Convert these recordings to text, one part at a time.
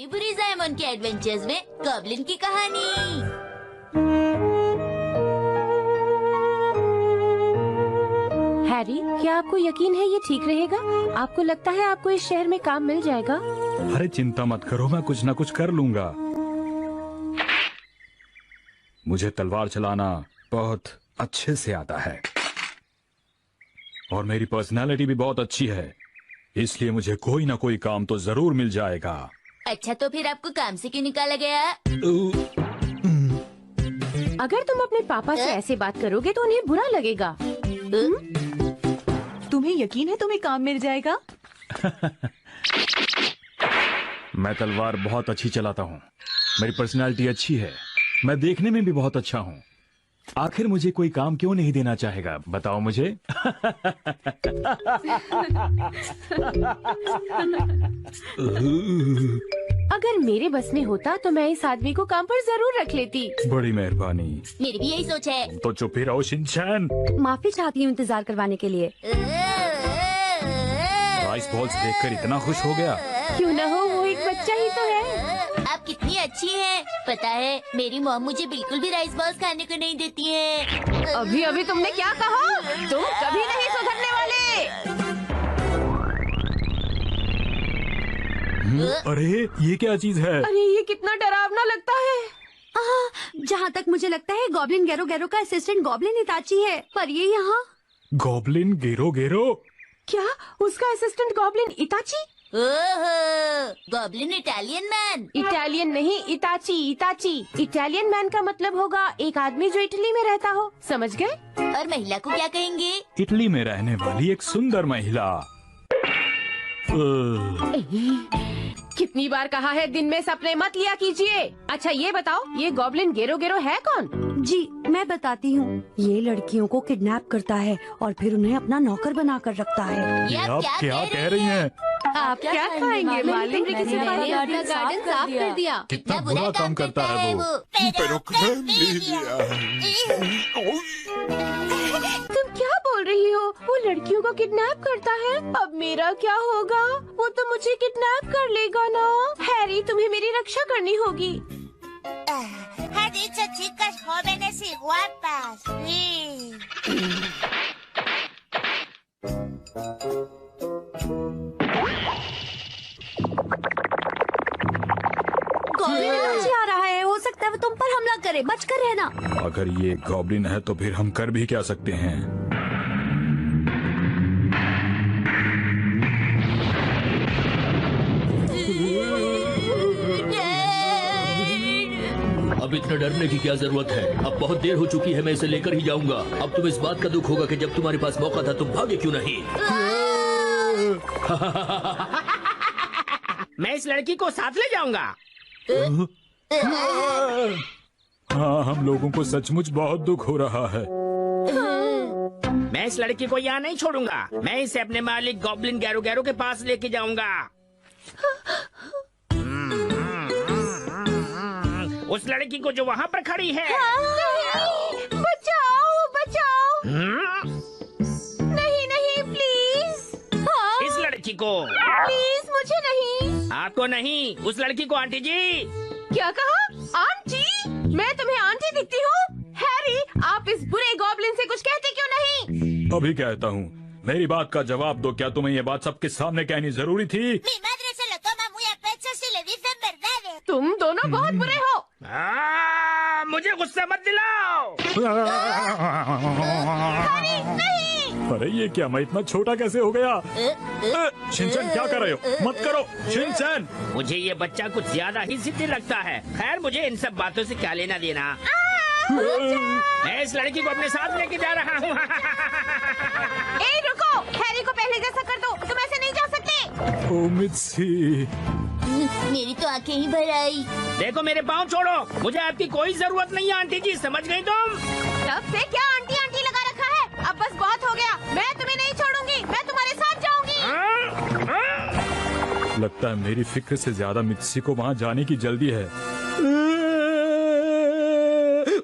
बुरी जायमन के एडवेंचर्स में गॉब्लिन की कहानी। हैरी, क्या आपको यकीन है ये ठीक रहेगा? आपको लगता है आपको इस शहर में काम मिल जाएगा? अरे चिंता मत करो, मैं कुछ ना कुछ कर लूंगा। मुझे तलवार चलाना बहुत अच्छे से आता है और मेरी पर्सनालिटी भी बहुत अच्छी है, इसलिए मुझे कोई ना कोई काम तो जरूर मिल जाएगा। अच्छा, तो फिर आपको काम से क्यों निकाला गया? अगर तुम अपने पापा से ऐसे बात करोगे तो उन्हें बुरा लगेगा। तुम्हें यकीन है तुम्हें काम मिल जाएगा? मैं तलवार बहुत अच्छी चलाता हूँ, मेरी पर्सनालिटी अच्छी है, मैं देखने में भी बहुत अच्छा हूँ। आखिर मुझे कोई काम क्यों नहीं देना चाहेगा, बताओ मुझे। अगर मेरे बस में होता तो मैं इस आदमी को काम पर जरूर रख लेती। बड़ी मेहरबानी। मेरी भी यही सोच है। तो चुप ही रहो शिनचैन। माफी चाहती हूँ इंतजार करवाने के लिए। राइस बॉल्स देखकर इतना खुश हो गया। क्यों न हो, वो एक बच्चा ही तो है। आप कितनी अच्छी हैं। पता है, मेरी मॉम मुझे बिल्कुल भी राइस बॉल्स खाने को नहीं देती है। अभी अभी तुमने क्या कहा? तुम कभी नहीं सुधरने वाले। अरे ये क्या चीज है? अरे ये कितना डरावना लगता है। जहाँ तक मुझे लगता है गॉब्लिन गैरो गैरो का असिस्टेंट गॉब्लिन इताची है, पर ये यहाँ। गॉब्लिन गेरो गेरो? क्या उसका असिस्टेंट गॉब्लिन इताची? ओहो, गॉब्लिन इटालियन मैन। इटालियन नहीं, इताची। इताची इटालियन मैन का मतलब होगा एक आदमी जो इटली में रहता हो, समझ गए? और महिला को क्या कहेंगे? इटली में रहने वाली एक सुंदर महिला। कितनी बार कहा है दिन में सपने मत लिया कीजिए। अच्छा ये बताओ, ये गॉब्लिन गेरो गेरो है कौन? जी मैं बताती हूँ। ये लड़कियों को किडनैप करता है और फिर उन्हें अपना नौकर बनाकर रखता है। ये आप क्या कह रही हैं? आप क्या खाएंगे मालिक? मैंने अपना गार्डन साफ कर दिया। कितना बुरा काम करता है वो। तुम क्या बोल रही हो? वो लड़कियों को किडनैप करता है? अब मेरा क्या होगा? वो तो मुझे किडनैप कर लेगा ना। हैरी, तुम्हें मेरी रक्षा करनी होगी। Ha dicho chicas jóvenes y guapas. Sí. Goblin Itachi आ रहा है, हो सकता है वो तुम पर हमला करे, बचकर रहना। अगर ये गॉब्लिन है तो फिर हम कर भी क्या सकते हैं? अब इतना डरने की क्या जरूरत है? अब बहुत देर हो चुकी है, मैं इसे लेकर ही जाऊंगा। अब तुम्हें इस बात का दुख होगा कि जब तुम्हारे पास मौका था तुम भागे क्यों नहीं? मैं इस लड़की को साथ ले जाऊंगा। हाँ, हम लोगों को सचमुच बहुत दुख हो रहा है। मैं इस लड़की को यहाँ नहीं छोड़ूंगा। मैं इसे अपने मालिक गॉब्लिन गैरो गैरो के पास लेके जाऊंगा। उस लड़की को जो वहाँ पर खड़ी है। बचाओ बचाओ। नहीं नहीं प्लीज। इस लड़की को प्लीज, मुझे नहीं। आपको नहीं, उस लड़की को। आंटी जी। क्या कहा? आंटी? मैं तुम्हें आंटी दिखती हूँ? हैरी, आप इस बुरे गॉब्लिन से कुछ कहते क्यों नहीं? अभी कहता हूँ, मेरी बात का जवाब दो। क्या तुम्हें ये बात सबके सामने कहनी जरूरी थी? Mi madre se lo toma muy a pecho si le dicen verdades. तुम दोनों बहुत बुरे हो। मुझे गुस्सा मत दिलाओ। अरे ये क्या, मैं इतना छोटा कैसे हो गया? शिनचैन क्या कर रहे हो? मत करो शिनचैन। मुझे ये बच्चा कुछ ज्यादा ही जिद्दी लगता है। खैर, मुझे इन सब बातों से क्या लेना देना। मैं इस लड़की को अपने साथ लेके जा रहा हूँ। ए रुको, हैरी को पहले जैसा कर दो, तुम ऐसे नहीं जा सकते। ओ मित्सी। मेरी तो आंखें ही भर आई। देखो, मेरे पाँव छोड़ो। मुझे आपकी कोई जरूरत नहीं है आंटी जी, समझ गई तुम? तब से क्या आंटी आंटी लगा रखा है? अब बस बहुत हो गया। मैं तुम्हें नहीं छोड़ूंगी, मैं तुम्हारे साथ जाऊंगी। लगता है मेरी फिक्र से ज्यादा मित्सी को वहाँ जाने की जल्दी है।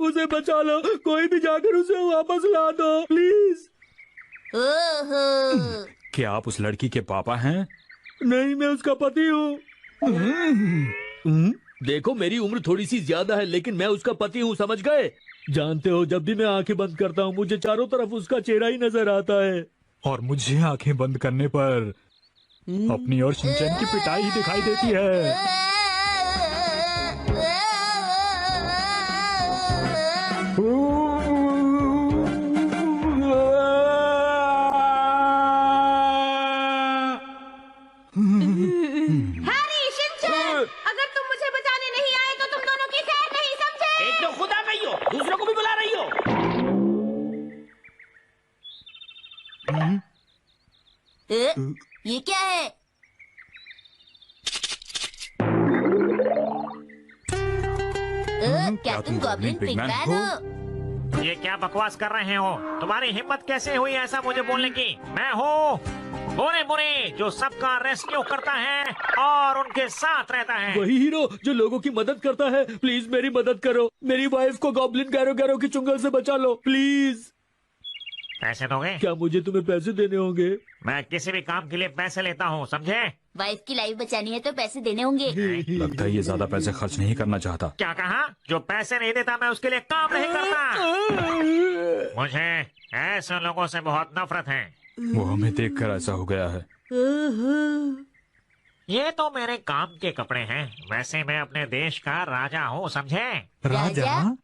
उसे बचा लो, कोई भी जाकर उसे वापस ला दो प्लीज। ओहो, क्या आप उस लड़की के पापा हैं? नहीं, मैं उसका पति हूँ। देखो मेरी उम्र थोड़ी सी ज्यादा है लेकिन मैं उसका पति हूँ, समझ गए? जानते हो जब भी मैं आंखें बंद करता हूँ मुझे चारों तरफ उसका चेहरा ही नजर आता है। और मुझे आंखें बंद करने पर अपनी और शिनचैन की पिटाई ही दिखाई देती है। हैरी, शिनचैन, अगर तुम मुझे बचाने नहीं आए तो तुम दोनों की खैर नहीं, समझे? एक तो खुद आ गई हो, दूसरों को भी बुला रही हो। ये क्या है? क्या तुम गॉब्लिन पिगमैन हो? ये क्या बकवास कर रहे हो? तुम्हारी हिम्मत कैसे हुई ऐसा मुझे बोलने की? मैं हूँ बुरे बुरे जो सबका रेस्क्यू करता है और उनके साथ रहता है। वही हीरो जो लोगों की मदद करता है। प्लीज मेरी मदद करो, मेरी वाइफ को गॉब्लिन गैरो गैरो की चुंगल से बचा लो प्लीज। पैसे दोगे? क्या मुझे तुम्हें पैसे देने होंगे? मैं किसी भी काम के लिए पैसे लेता हूँ, समझे? वाइफ की लाइफ बचानी है तो पैसे देने होंगे। लगता है ये ज्यादा पैसे खर्च नहीं करना चाहता। क्या कहा? जो पैसे नहीं देता मैं उसके लिए काम नहीं करता। मुझे ऐसे लोगों से बहुत नफरत है। वो हमें देखकर ऐसा हो गया है। ये तो मेरे काम के कपड़े हैं। वैसे मैं अपने देश का राजा हूँ, समझे? राजा?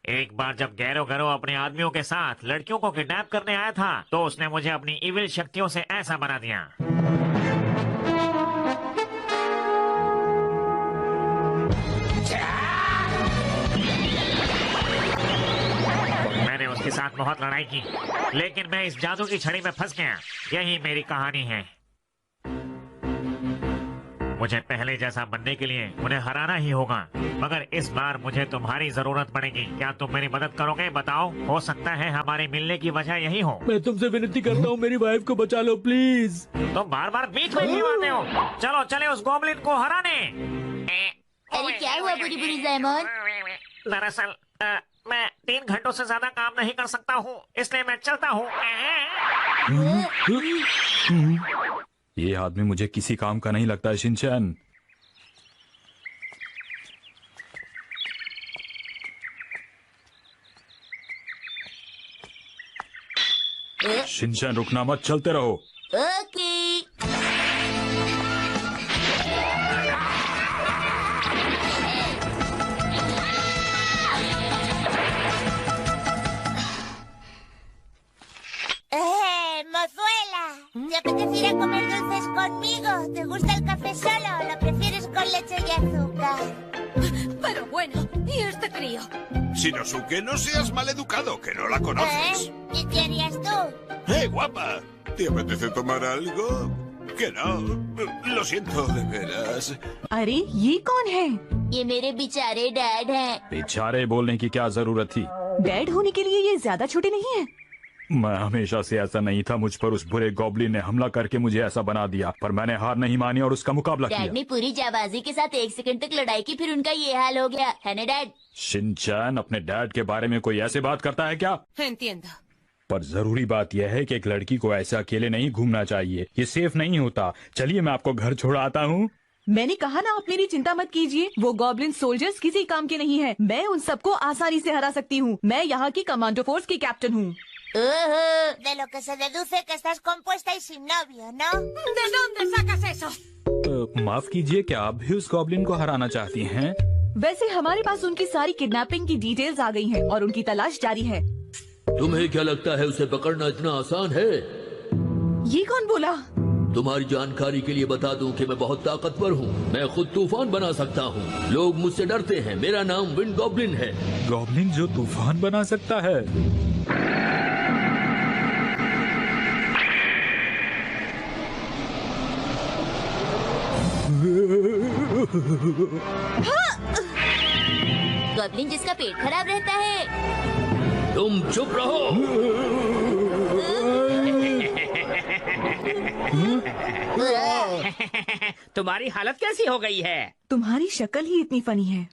एक बार जब गैरो गैरो अपने आदमियों के साथ लड़कियों को किडनैप करने आया था तो उसने मुझे अपनी इविल शक्तियों से ऐसा बना दिया। मैंने उसके साथ बहुत लड़ाई की लेकिन मैं इस जादू की छड़ी में फंस गया। यही मेरी कहानी है। मुझे पहले जैसा बनने के लिए उन्हें हराना ही होगा, मगर इस बार मुझे तुम्हारी जरूरत पड़ेगी। क्या तुम मेरी मदद करोगे? बताओ, हो सकता है हमारे मिलने की वजह यही हो। मैं तुमसे विनती करता हूँ मेरी वाइफ को बचा लो प्लीज। तुम बार बार बीच में क्यों आते हो? चलो चले उस गॉब्लिन को हराने। अरे क्या हुआ बुरी बुरी ज़ैमन? दरअसल मैं 3 घंटों से ज्यादा काम नहीं कर सकता हूँ, इसलिए मैं चलता हूँ। ये आदमी मुझे किसी काम का नहीं लगता है शिनचैन। शिनचैन रुकना मत, चलते रहो। Okay. Mozuela, ¿te apetece ir a comer dulces conmigo? ¿Te gusta el café solo o lo prefieres con leche y azúcar? Pero bueno, ¿y este crío? Shinosuke, no seas maleducado, que no la conoces. ¿Y qué harías tú? Guapa! ¿Te apetece tomar algo? Que no. Lo siento, de veras. अरे ये कौन है? ये मेरे बेचारे dad हैं। बेचारे बोलने की क्या जरूरत थी? डैड होने के लिए ये ज्यादा छोटे नहीं है। मैं हमेशा से ऐसा नहीं था। मुझ पर उस बुरे गॉब्लिन ने हमला करके मुझे ऐसा बना दिया, पर मैंने हार नहीं मानी और उसका मुकाबला डैड किया। ने पूरी जाबाजी के साथ 1 सेकंड तक लड़ाई की, फिर उनका ये हाल हो गया है ना डैड? शिनचैन अपने डैड के बारे में कोई ऐसे बात करता है क्या? Entiendo. पर जरूरी बात यह है कि एक लड़की को ऐसे अकेले नहीं घूमना चाहिए। ये सेफ नहीं होता। चलिए मैं आपको घर छोड़ आता हूँ। मैंने कहा ना, आप मेरी चिंता मत कीजिए। वो गॉब्लिन सोल्जर्स किसी काम के नहीं है। मैं उन सबको आसानी से हरा सकती हूँ। मैं यहाँ की कमांडो फोर्स की कैप्टन हूँ। De lo que se deduce que estás compuesta y sin novio, ¿no? ¿De dónde sacas eso? माफ कीजिए, क्या आप भी उस गॉब्लिन को हराना चाहती हैं? वैसे हमारे पास उनकी सारी किडनैपिंग की डिटेल्स आ गई हैं और उनकी तलाश जारी है। तुम्हें क्या लगता है उसे पकड़ना इतना आसान है? ये कौन बोला? तुम्हारी जानकारी के लिए बता दूं कि मैं बहुत ताकतवर हूँ। मैं खुद तूफान बना सकता हूँ। लोग मुझसे डरते हैं। मेरा नाम विंड गॉब्लिन है। गॉब्लिन जो तूफान बना सकता है? गॉब्लिन जिसका पेट खराब रहता है। तुम चुप रहो। तुम्हारी हालत कैसी हो गई है? तुम्हारी शक्ल ही इतनी फनी है।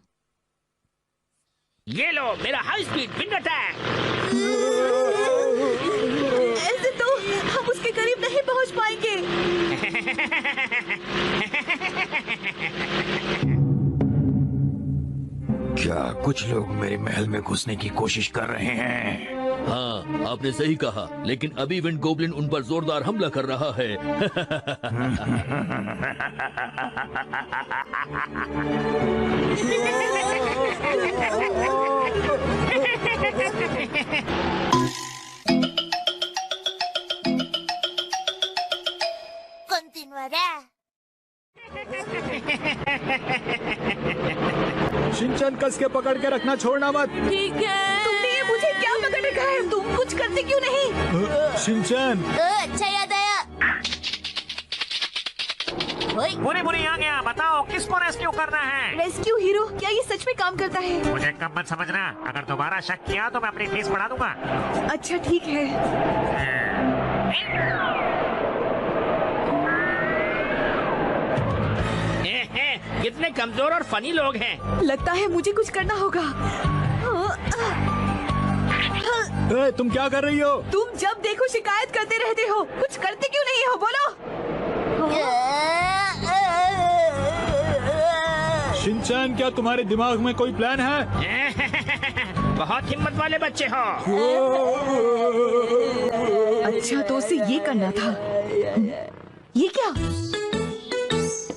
ये लो मेरा हाई स्पीड विंड अटैक। ऐसे तो हम उसके करीब नहीं पहुंच पाएंगे। क्या कुछ लोग मेरे महल में घुसने की कोशिश कर रहे हैं? हाँ, आपने सही कहा, लेकिन अभी विंड गोब्लिन उन पर जोरदार हमला कर रहा है। Continuará. शिनचैन कस के पकड़ के रखना, छोड़ना मत। ठीक है। तुमने ये मुझे क्या पकड़ रखा है? तुम कुछ करते क्यों नहीं? शिनचैन, अच्छा याद आया। ओए, बुरी बुरी आ गया, बताओ किसको रेस्क्यू करना है? रेस्क्यू हीरो, क्या ये सच में काम करता है? मुझे कम मत समझना, अगर दोबारा शक किया तो मैं अपनी फीस बढ़ा दूंगा। अच्छा ठीक है। कितने कमजोर और फनी लोग हैं। लगता है मुझे कुछ करना होगा। ए, तुम क्या कर रही हो? तुम जब देखो शिकायत करते रहते हो, कुछ करते क्यों नहीं हो? बोलो। शिनचैन, क्या तुम्हारे दिमाग में कोई प्लान है? बहुत हिम्मत वाले बच्चे हो। अच्छा तो उसे ये करना था। ये क्या?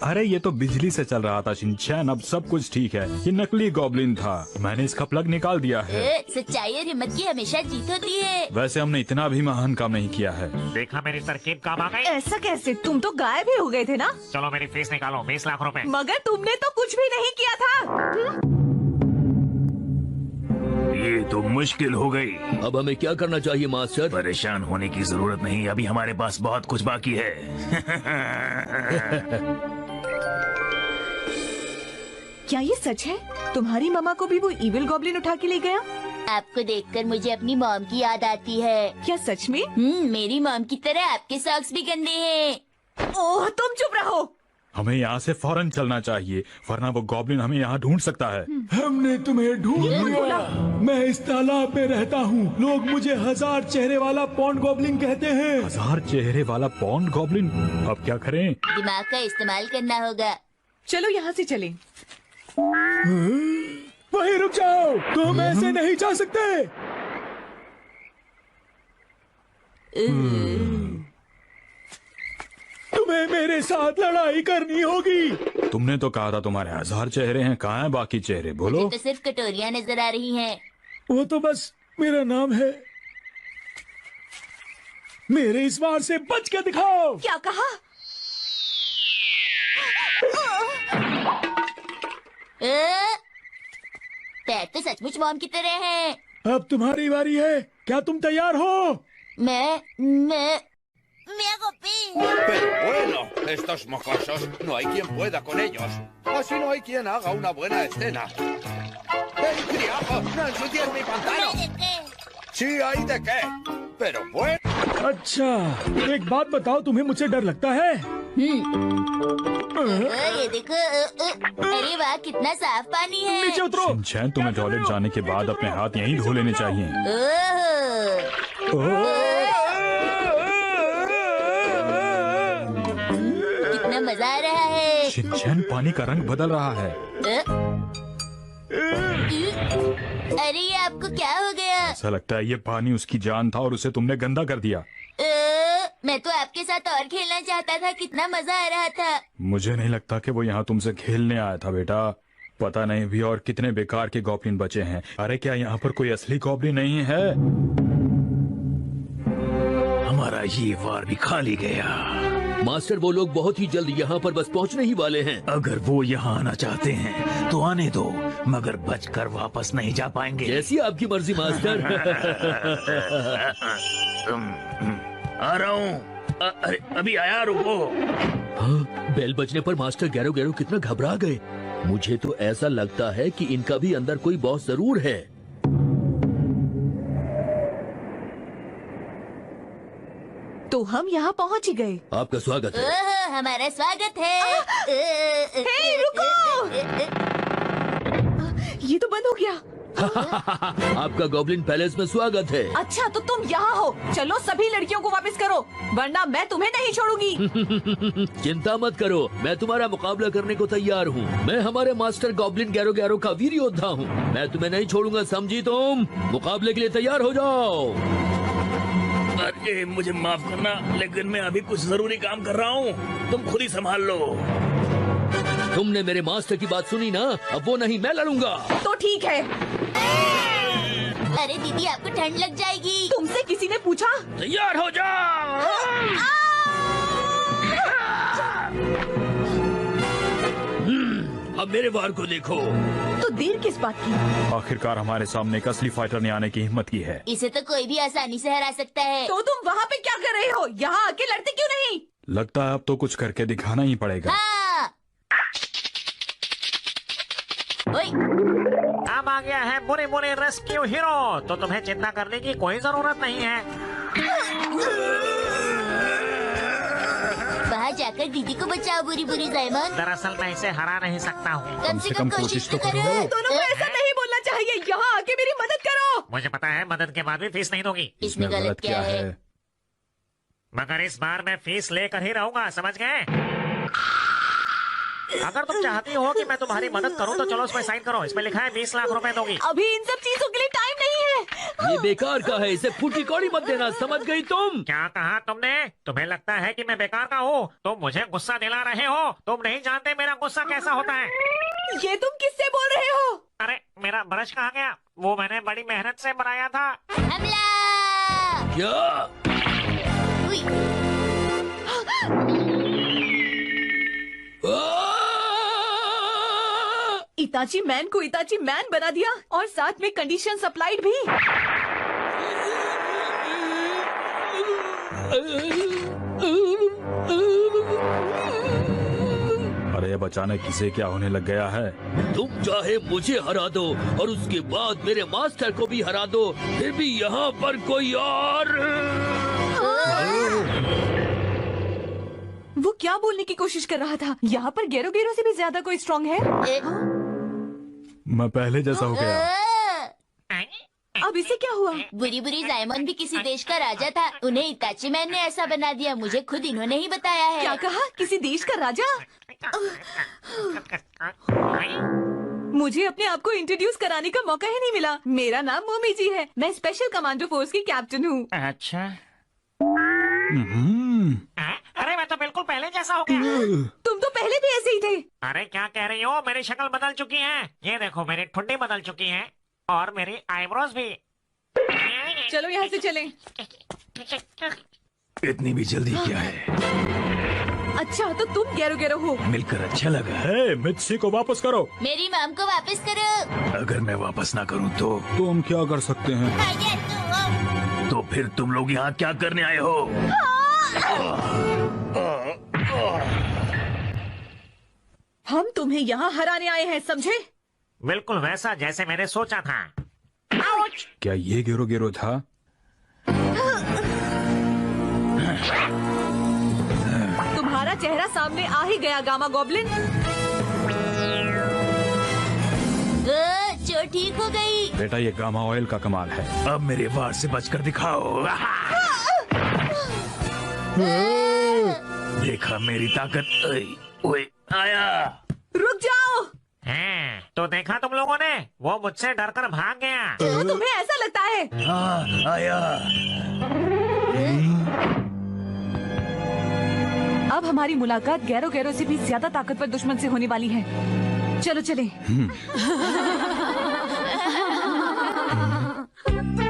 अरे ये तो बिजली से चल रहा था शिनचैन, अब सब कुछ ठीक है। ये नकली गॉब्लिन था, मैंने इसका प्लग निकाल दिया है। सच्चाई और हिम्मत की हमेशा जीत होती है। वैसे हमने इतना भी महान काम नहीं किया है। देखा मेरी तरकीब काम आ गई। ऐसा कैसे? तुम तो गायब ही हो गए थे ना? चलो मेरी फीस निकालो, 20 लाख रुपए। मगर तुमने तो कुछ भी नहीं किया था। ये तो मुश्किल हो गई। अब हमें क्या करना चाहिए मास्टर? परेशान होने की जरूरत नहीं, अभी हमारे पास बहुत कुछ बाकी है। क्या ये सच है? तुम्हारी मामा को भी वो इविल गॉब्लिन उठा के ले गया? आपको देखकर मुझे अपनी मॉम की याद आती है। क्या सच में? मेरी मॉम की तरह आपके सॉक्स भी गंदे हैं। ओह, तुम चुप रहो। हमें यहाँ से फौरन चलना चाहिए, वरना वो गॉब्लिन हमें यहाँ ढूंढ सकता है। हमने तुम्हें ढूंढ लिया। मैं इस तालाब में रहता हूँ। लोग मुझे 1000 चेहरे वाला पॉन्ड गॉब्लिन कहते हैं। 1000 चेहरे वाला पॉन्ड गॉब्लिन? अब क्या करें? दिमाग का इस्तेमाल करना होगा। चलो यहाँ से चलें। वहीं रुक जाओ, तुम ऐसे नहीं जा सकते। तुम्हें मेरे साथ लड़ाई करनी होगी। तुमने तो कहा था तुम्हारे 1000 चेहरे हैं, कहाँ हैं बाकी चेहरे? बोलो। मुझे तो सिर्फ कटोरियाँ नजर आ रही हैं। वो तो बस मेरा नाम है। मेरे इस वार से बच के दिखाओ। क्या कहा? पैर तो सचमुच मॉम की तरह हैं। अब तुम्हारी बारी है, क्या तुम तैयार हो? मैं Me hago pis. Pero bueno, estos mocosos, no hay quien pueda con ellos. Así no hay quien haga una buena escena. ¡Ey, criajo! ¡No ensucies mi pantano! ¿De qué? Sí, hay de qué. Pero bueno. अच्छा, एक बात बताओ, तुम्हें मुझसे डर लगता है? ये देखो। अरे वाह, कितना साफ पानी है। नीचे उतरो। शिनचैन, तुम्हें टॉयलेट जाने के बाद अपने हाथ यहीं धो लेने चाहिए। कितना मजा आ रहा है। शिनचैन, पानी का रंग बदल रहा है। अरे ये आपको क्या हो गया? ऐसा लगता है ये पानी उसकी जान था और उसे तुमने गंदा कर दिया। मैं तो आपके साथ और खेलना चाहता था, कितना मजा आ रहा था। मुझे नहीं लगता कि वो यहाँ तुमसे खेलने आया था बेटा। पता नहीं भी और कितने बेकार के गॉब्लिन बचे हैं। अरे क्या यहाँ पर कोई असली गॉब्लिन नहीं है? हमारा ये वार भी खाली गया। मास्टर, वो लोग बहुत ही जल्द यहाँ पर बस पहुँचने ही वाले हैं। अगर वो यहाँ आना चाहते हैं तो आने दो, मगर बचकर वापस नहीं जा पाएंगे। जैसी आपकी मर्जी मास्टर। आ रहा हूँ। अरे अभी आया, रुको। हाँ, बेल बजने पर मास्टर गैरो गैरो कितना घबरा गए। मुझे तो ऐसा लगता है कि इनका भी अंदर कोई बॉस जरूर है। तो हम यहाँ पहुँच ही गए। आपका स्वागत है। हमारा स्वागत है। हे, रुको। ये तो बंद हो गया। आपका गॉब्लिन पैलेस में स्वागत है। अच्छा तो तुम यहाँ हो, चलो सभी लड़कियों को वापस करो, वरना मैं तुम्हें नहीं छोड़ूंगी। चिंता मत करो, मैं तुम्हारा मुकाबला करने को तैयार हूँ। मैं हमारे मास्टर गॉब्लिन गैरो गैरो का वीर योद्धा हूँ। मैं तुम्हें नहीं छोड़ूंगा, समझी तुम? मुकाबले के लिए तैयार हो जाओ। अरे मुझे माफ करना, लेकिन मैं अभी कुछ जरूरी काम कर रहा हूँ, तुम खुद ही संभाल लो। तुमने मेरे मास्टर की बात सुनी ना, अब वो नहीं मैं लड़ूंगा। तो ठीक है। अरे दीदी आपको ठंड लग जाएगी। तुमसे किसी ने पूछा? तैयार हो जाओ। अब मेरे वार को देखो। तो देर किस बात की? आखिरकार हमारे सामने एक असली फाइटर ने आने की हिम्मत की है। इसे तो कोई भी आसानी से हरा सकता है। तो तुम वहाँ पे क्या कर रहे हो? यहाँ आके लड़ते क्यों नहीं? लगता है अब तो कुछ करके दिखाना ही पड़ेगा। हाँ। ओए, अब आ गया है बुरे बुरे रेस्क्यू हीरो, तो तुम्हें चिंता करने की कोई जरूरत नहीं है। बाहर जाकर दीदी को बचाओ बुरी बुरी जायमन। दरअसल मैं इसे हरा नहीं सकता हूँ। कम से कम कोशिश तो करो। दोनों को ऐसा नहीं बोलना चाहिए। यहाँ आके मेरी मदद करो। मुझे पता है मदद के बाद भी फीस नहीं दोगी, इसमें गलत क्या है? मगर इस बार मैं फीस लेकर ही रहूंगा, समझ गए? अगर तुम चाहती हो कि मैं तुम्हारी मदद करूं तो चलो इसमें साइन करो। इसमें लिखा है 20 लाख रुपए दोगी। अभी इन सब चीजों के लिए टाइम नहीं है। ये बेकार का है, इसे फूटी कौड़ी मत देना, समझ गई तुम? क्या कहा तुमने? तुम्हें लगता है कि मैं बेकार का हूँ? तुम मुझे गुस्सा दिला रहे हो। तुम नहीं जानते मेरा गुस्सा कैसा होता है। ये तुम किससे बोल रहे हो? अरे मेरा ब्रश कहाँ गया? वो मैंने बड़ी मेहनत से बनाया था। हमला! क्या? उई, इताची मैन को इताची मैन बना दिया और साथ में कंडीशन सप्लाइड भी। अरे अब अचानक किसे क्या होने लग गया है? तुम चाहे मुझे हरा दो और उसके बाद मेरे मास्टर को भी हरा दो, फिर भी यहाँ पर कोई और। वो क्या बोलने की कोशिश कर रहा था? यहाँ पर गेरो गेरो से भी ज्यादा कोई स्ट्रांग है? मैं पहले जैसा हो गया। अब इसे क्या हुआ? बुरी बुरी जायमन भी किसी देश का राजा था, उन्हें इताची मैन ने ऐसा बना दिया। मुझे खुद इन्होंने ही बताया है। क्या कहा? किसी देश का राजा? मुझे अपने आप को इंट्रोड्यूस कराने का मौका ही नहीं मिला। मेरा नाम मोमी जी है, मैं स्पेशल कमांडो फोर्स की कैप्टन हूँ। अच्छा। अरे मैं तो बिल्कुल पहले जैसा हो गया। तुम तो पहले भी ऐसे ही थे। अरे क्या कह रही हो? मेरी शक्ल बदल चुकी है। ये देखो मेरी ठुड्डी बदल चुकी है और मेरी आईब्रोज भी। चलो यहाँ से चलें। इतनी भी जल्दी क्या है? अच्छा तो तुम गेरो गेरो हो। मिलकर अच्छा लगा। हे, मित्सी को वापस करो। मेरी मॉम को वापस करो। अगर मैं वापस ना करूं तो हम क्या कर सकते हैं? तो फिर तुम लोग यहाँ क्या करने आए हो? हम तुम्हें यहाँ हराने आए हैं, समझे? बिल्कुल वैसा जैसे मैंने सोचा था। क्या ये गेरो गेरो था? तुम्हारा चेहरा सामने आ ही गया गामा गॉब्लिन। चोट ठीक हो गई। बेटा ये गामा ऑयल का कमाल है। अब मेरे वार से बचकर दिखाओ। देखा मेरी ताकत? ओए आया। रुक जाओ। हैं, तो देखा तुम लोगों ने? वो मुझसे डरकर भाग गया। तो तुम्हें ऐसा लगता है? हाँ आया। अब हमारी मुलाकात गैरो गैरो से भी ज्यादा ताकतवर दुश्मन से होने वाली है। चलो चले।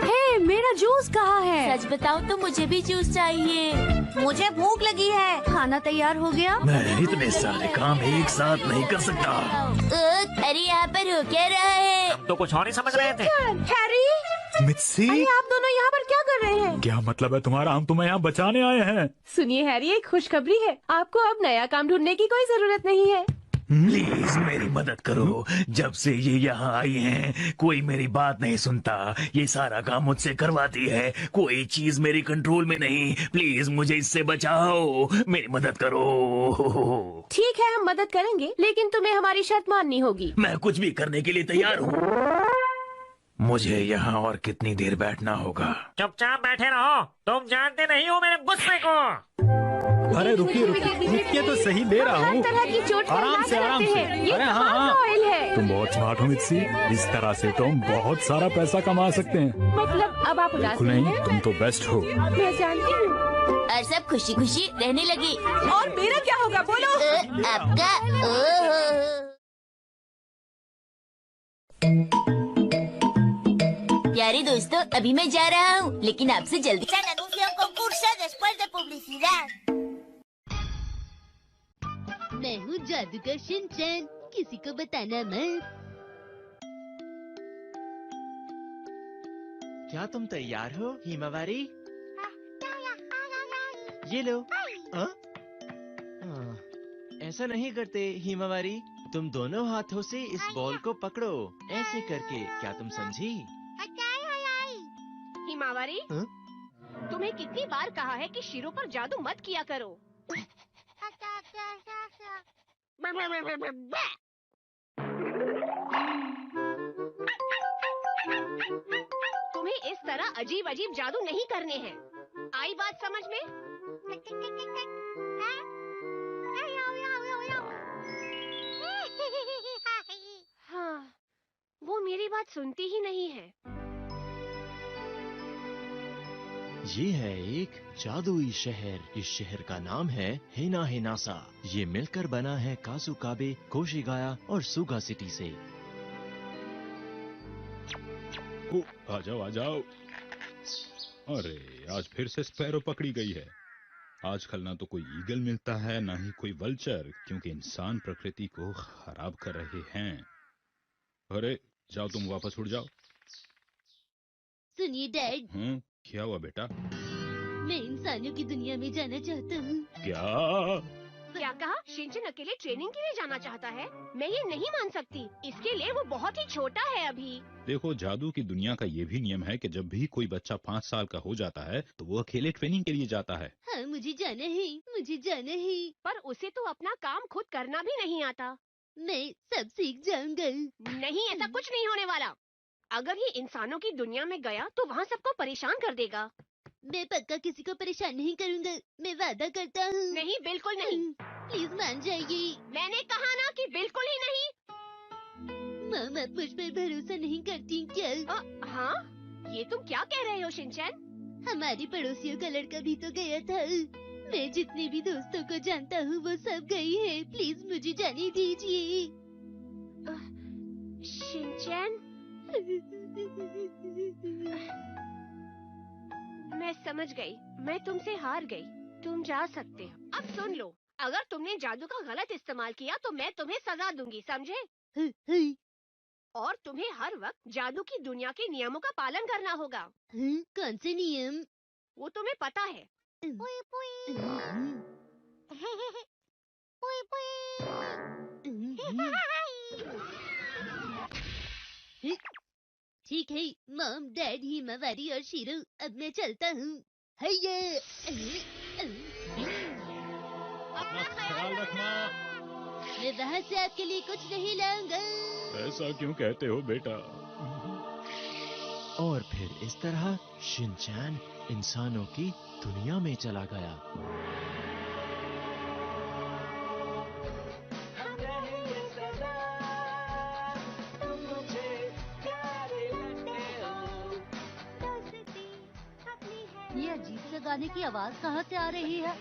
हे, मेरा जूस कहाँ है? सच बताऊं तो मुझे भी जूस चाहिए। मुझे भूख लगी है। खाना तैयार हो गया? मैं इतने सारे काम एक साथ नहीं कर सकता। अरे यहाँ पर हो क्या रहा है? हम तो कुछ और ही समझ रहे थे। हैरी, मित्सी, आप दोनों यहाँ पर क्या कर रहे हैं? क्या मतलब है तुम्हारा? हम तुम्हें यहाँ बचाने आए हैं। सुनिए हैरी, एक खुशखबरी है। आपको अब नया काम ढूंढने की कोई जरूरत नहीं है। प्लीज मेरी मदद करो। जब से ये यहाँ आई हैं, कोई मेरी बात नहीं सुनता। ये सारा काम मुझसे करवाती है। कोई चीज मेरी कंट्रोल में नहीं। प्लीज मुझे इससे बचाओ। मेरी मदद करो। ठीक है, हम मदद करेंगे, लेकिन तुम्हें हमारी शर्त माननी होगी। मैं कुछ भी करने के लिए तैयार हूँ। मुझे यहाँ और कितनी देर बैठना होगा? चुपचाप बैठे रहो, तुम जानते नहीं हो मेरे गुस्से को। अरे रुकिए रुकिए तो सही, ले रहा हूँ। तरह की चोट का आराम इलाज से आराम करते से। हैं। ये अरे हाँ कमाल हाँ, का ऑयल है। तुम बहुत स्मार्ट हो मित्सी। इस तरह से तुम बहुत सारा पैसा कमा सकते हैं। मतलब अब आप उदास बिल्कुल नहीं नहीं, हैं? तुम तो बेस्ट हो। मैं जानती हूँ। और सब खुशी खुशी रहने लगे। और मेरा क्या होगा बोलो? आपका ओहो। प्यारे दोस्तों, अभी मैं जा रहा हूँ, लेकिन आपसे जल्दी। Se anuncia un concurso después de publicidad. मैं हूँ जादूगर शिनचैन, किसी को बताना मत। क्या तुम तैयार हो हिमावारी? ये लो। हाँ? ऐसा नहीं करते हिमावारी, तुम दोनों हाथों से इस बॉल को पकड़ो, ऐसे करके। क्या तुम समझी? हिमावारी, हाँ? तुम्हें कितनी बार कहा है कि शीरो पर जादू मत किया करो। तुम्हें इस तरह अजीब अजीब जादू नहीं करने हैं। आई बात समझ में? हाँ, वो मेरी बात सुनती ही नहीं है। ये है एक जादुई शहर। इस शहर का नाम है हेना हेनासा। ये मिलकर बना है कासुकाबे, कोशिगाया और सुगा सिटी से। ओ, आ जाओ आ जाओ। अरे आज फिर से स्पैरो पकड़ी गई है। आजकल ना तो कोई ईगल मिलता है, ना ही कोई वल्चर, क्योंकि इंसान प्रकृति को खराब कर रहे हैं। अरे जाओ, तुम वापस उड़ जाओ। सुनिए डैड, क्या हुआ बेटा? मैं इंसानों की दुनिया में जाना चाहता हूँ। क्या कहा? शिनचैन अकेले ट्रेनिंग के लिए जाना चाहता है? मैं ये नहीं मान सकती। इसके लिए वो बहुत ही छोटा है अभी। देखो, जादू की दुनिया का ये भी नियम है कि जब भी कोई बच्चा 5 साल का हो जाता है तो वो अकेले ट्रेनिंग के लिए जाता है। हाँ, मुझे जाना है, मुझे जाना है। पर उसे तो अपना काम खुद करना भी नहीं आता। मैं सब सीख जाऊंगा। नहीं, ऐसा कुछ नहीं होने वाला। अगर ये इंसानों की दुनिया में गया तो वहाँ सबको परेशान कर देगा। मैं पक्का किसी को परेशान नहीं करूंगा, मैं वादा करता हूँ। नहीं, बिल्कुल नहीं। प्लीज मान जाइए। मैंने कहा ना कि बिल्कुल ही नहीं। मामा, आप मुझ पर भरोसा नहीं करती क्या? हाँ, ये तुम क्या कह रहे हो शिनचैन? हमारी पड़ोसियों का लड़का भी तो गया था। मैं जितने भी दोस्तों को जानता हूँ वो सब गई है। प्लीज मुझे जाने दीजिए। शिनचैन, मैं समझ गई। मैं तुमसे हार गई। तुम जा सकते हो। अब सुन लो, अगर तुमने जादू का गलत इस्तेमाल किया तो मैं तुम्हें सजा दूंगी, समझे? और तुम्हें हर वक्त जादू की दुनिया के नियमों का पालन करना होगा। कौन से नियम? वो तुम्हें पता है। ठीक है मॉम, डैड, हिमावारी और शीरो, अब मैं चलता हूँ। अपना ख्याल रखना। मैं वहाँ से आपके लिए कुछ नहीं लाऊंगा। ऐसा क्यों कहते हो बेटा? और फिर इस तरह शिनचैन इंसानों की दुनिया में चला गया। ये अजीब से गाने की आवाज कहाँ से आ रही है?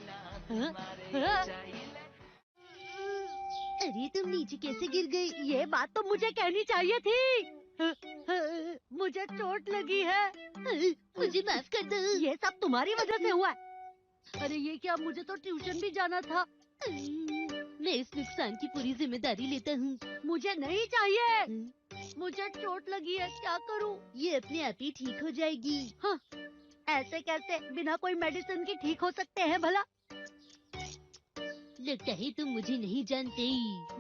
अरे तुम नीचे कैसे गिर गई? ये बात तो मुझे कहनी चाहिए थी। मुझे चोट लगी है। मुझे माफ कर दो। ये सब तुम्हारी वजह से हुआ है। अरे ये क्या, मुझे तो ट्यूशन भी जाना था। मैं इस नुकसान की पूरी जिम्मेदारी लेता हूँ। मुझे नहीं चाहिए। मुझे चोट लगी है, क्या करूँ? ये अपने आप ही ठीक हो जाएगी। हाँ, ऐसे कैसे बिना कोई मेडिसिन की ठीक हो सकते हैं भला? लगता है तुम मुझे नहीं जानते।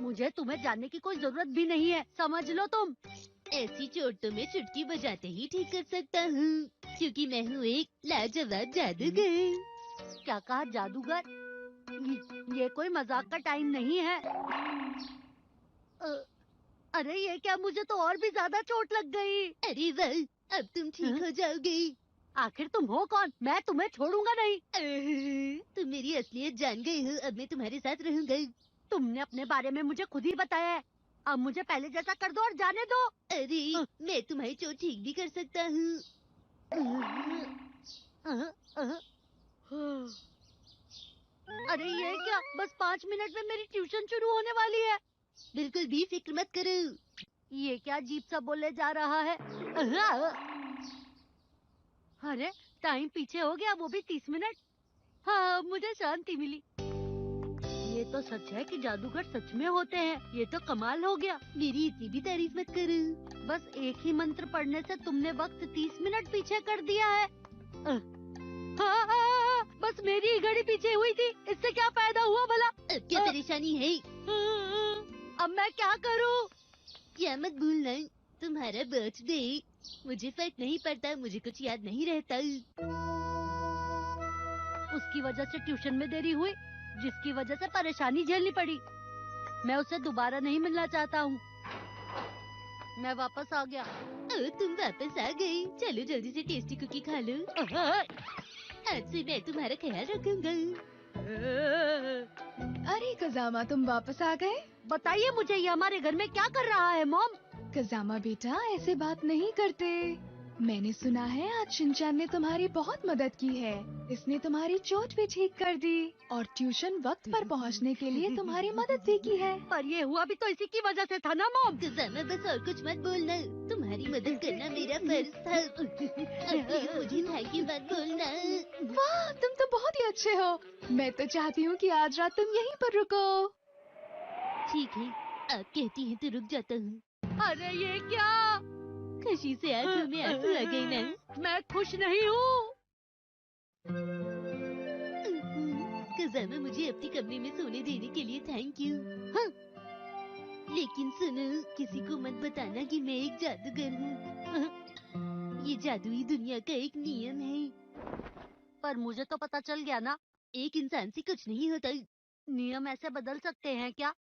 मुझे तुम्हें जानने की कोई जरूरत भी नहीं है, समझ लो तुम। ऐसी चोट तो मैं चुटकी बजाते ही ठीक कर सकता हूँ, क्योंकि मैं हूँ एक लाजवाब जादूगर। क्या कहा, जादूगर? ये कोई मजाक का टाइम नहीं है। अरे ये क्या, मुझे तो और भी ज्यादा चोट लग गई। अरे वाह, अब तुम ठीक हो जाओगे। आखिर तुम हो कौन? मैं तुम्हें छोड़ूंगा नहीं। तुम मेरी असलियत जान गए हो, अब मैं तुम्हारे साथ रहूंगा। तुमने अपने बारे में मुझे खुद ही बताया है। अब मुझे पहले जैसा कर दो और जाने दो। अरे मैं तुम्हारी चोट ठीक भी कर सकता हूँ। अरे ये क्या, बस 5 मिनट में मेरी ट्यूशन शुरू होने वाली है। बिल्कुल भी फिक्र मत करो। ये क्या अजीब सा बोले जा रहा है। अरे टाइम पीछे हो गया, वो भी 30 मिनट। हाँ, मुझे शांति मिली। ये तो सच है कि जादूगर सच में होते हैं। ये तो कमाल हो गया। मेरी इतनी भी तारीफ मत करो। बस एक ही मंत्र पढ़ने से तुमने वक्त 30 मिनट पीछे कर दिया है। हाँ, बस मेरी ही घड़ी पीछे हुई थी, इससे क्या फायदा हुआ भला? अब क्या परेशानी है? अब मैं क्या करूँ? क्या मत भूलना, तुम्हारा बर्थडे। मुझे फर्क नहीं पड़ता, मुझे कुछ याद नहीं रहता। उसकी वजह से ट्यूशन में देरी हुई, जिसकी वजह से परेशानी झेलनी पड़ी। मैं उससे दोबारा नहीं मिलना चाहता हूँ। मैं वापस आ गया। तुम वापस आ गई? चलो जल्दी से टेस्टी कुकी खा लो। आज से मैं तुम्हारा ख्याल रखूंगा। अरे कजामा, तुम वापस आ गए? बताइए मुझे, ये हमारे घर में क्या कर रहा है मॉम? कजामा बेटा, ऐसे बात नहीं करते। मैंने सुना है आज शिनचैन ने तुम्हारी बहुत मदद की है। इसने तुम्हारी चोट भी ठीक कर दी और ट्यूशन वक्त पर पहुंचने के लिए तुम्हारी मदद भी की है। पर ये हुआ भी तो इसी की वजह से था ना मॉम। कजामा, बस और कुछ मत बोलना। तुम्हारी मदद करना मेरा फर्ज था। प्लीज मुझे थैंक यू मत बोलना। वाह, तुम तो बहुत ही अच्छे हो। मैं तो चाहती हूँ कि आज रात तुम यहीं पर रुको। ठीक है, आप कहती हैं तो रुक जाता हूँ। अरे ये क्या? खुशी से आंखों में आंसू आ गई ना। मैं खुश नहीं हूँ। कजामा, मुझे अपने कमरे में सोने देने के लिए थैंक यू। हाँ, लेकिन सुनो, किसी को मत बताना कि मैं एक जादूगर हूँ। ये जादुई दुनिया का एक नियम है। पर मुझे तो पता चल गया ना। एक इंसान से कुछ नहीं होता। नियम ऐसे बदल सकते हैं क्या?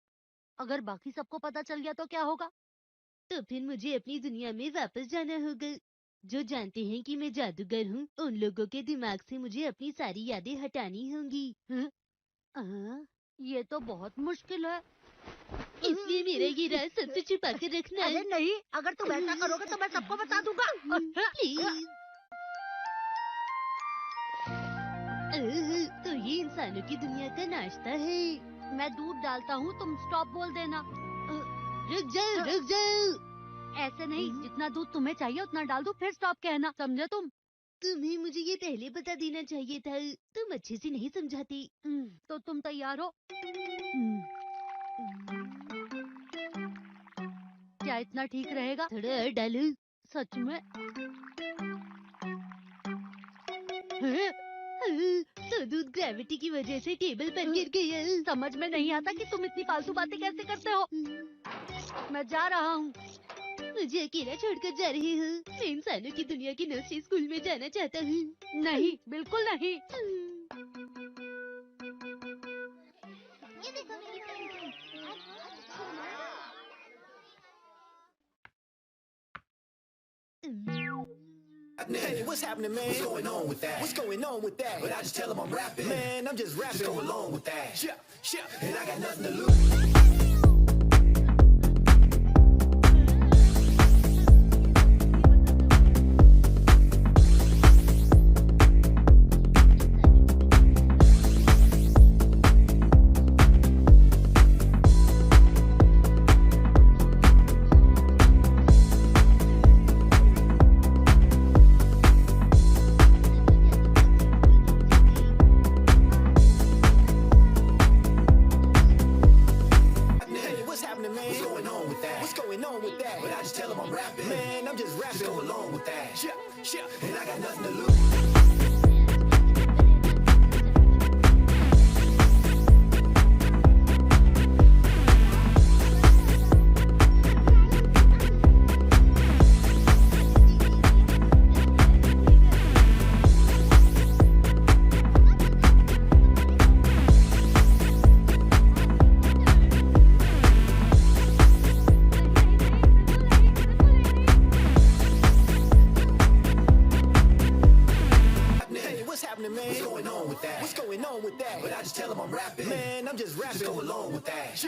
अगर बाकी सबको पता चल गया तो क्या होगा? तो फिर मुझे अपनी दुनिया में वापस जाना होगा। जो जानते हैं कि मैं जादूगर हूँ, उन लोगों के दिमाग से मुझे अपनी सारी यादें हटानी होंगी। ये तो बहुत मुश्किल है। इसलिए मेरा ये राज सबसे छुपा कर रखना। अरे नहीं, अगर तुम ऐसा करोगे तो मैं सबको बता दूंगा। प्लीज। तो ये इंसानों की दुनिया का नाश्ता है। मैं दूध डालता हूँ, तुम स्टॉप बोल देना। रुक जाओ, रुक जाओ। ऐसे नहीं, जितना दूध तुम्हें चाहिए उतना डाल दो, फिर स्टॉप कहना, समझे तुम? तुम्हें मुझे ये पहले बता देना चाहिए था। तुम अच्छे से नहीं समझाती। तो तुम तैयार हो? क्या इतना ठीक रहेगा? थोड़ा और डालो। सच में? तो दूध ग्रेविटी की वजह से टेबल पर गिर गया। समझ में नहीं आता कि तुम इतनी फालतू बातें कैसे करते हो। मैं जा रहा हूँ। मुझे अकेला छोड़कर जा रही हूँ। मैं इंसानों की दुनिया की नर्सरी स्कूल में जाना चाहता हूँ। नहीं, बिल्कुल नहीं। Hey, what's happening, man? What's going on with that? What's going on with that? But I just tell them I'm rapping. Man, I'm just rapping. Just go along with that. Yeah. And I got nothing to lose. And I got nothing to lose. just rapping along with that.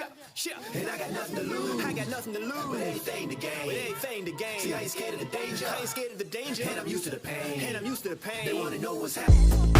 And I got nothing to lose. I got nothing to lose. With everything to gain. With everything to gain. See, I ain't scared of the danger. I ain't scared of the danger. And I'm used to the pain. And I'm used to the pain. They wanna know what's happening.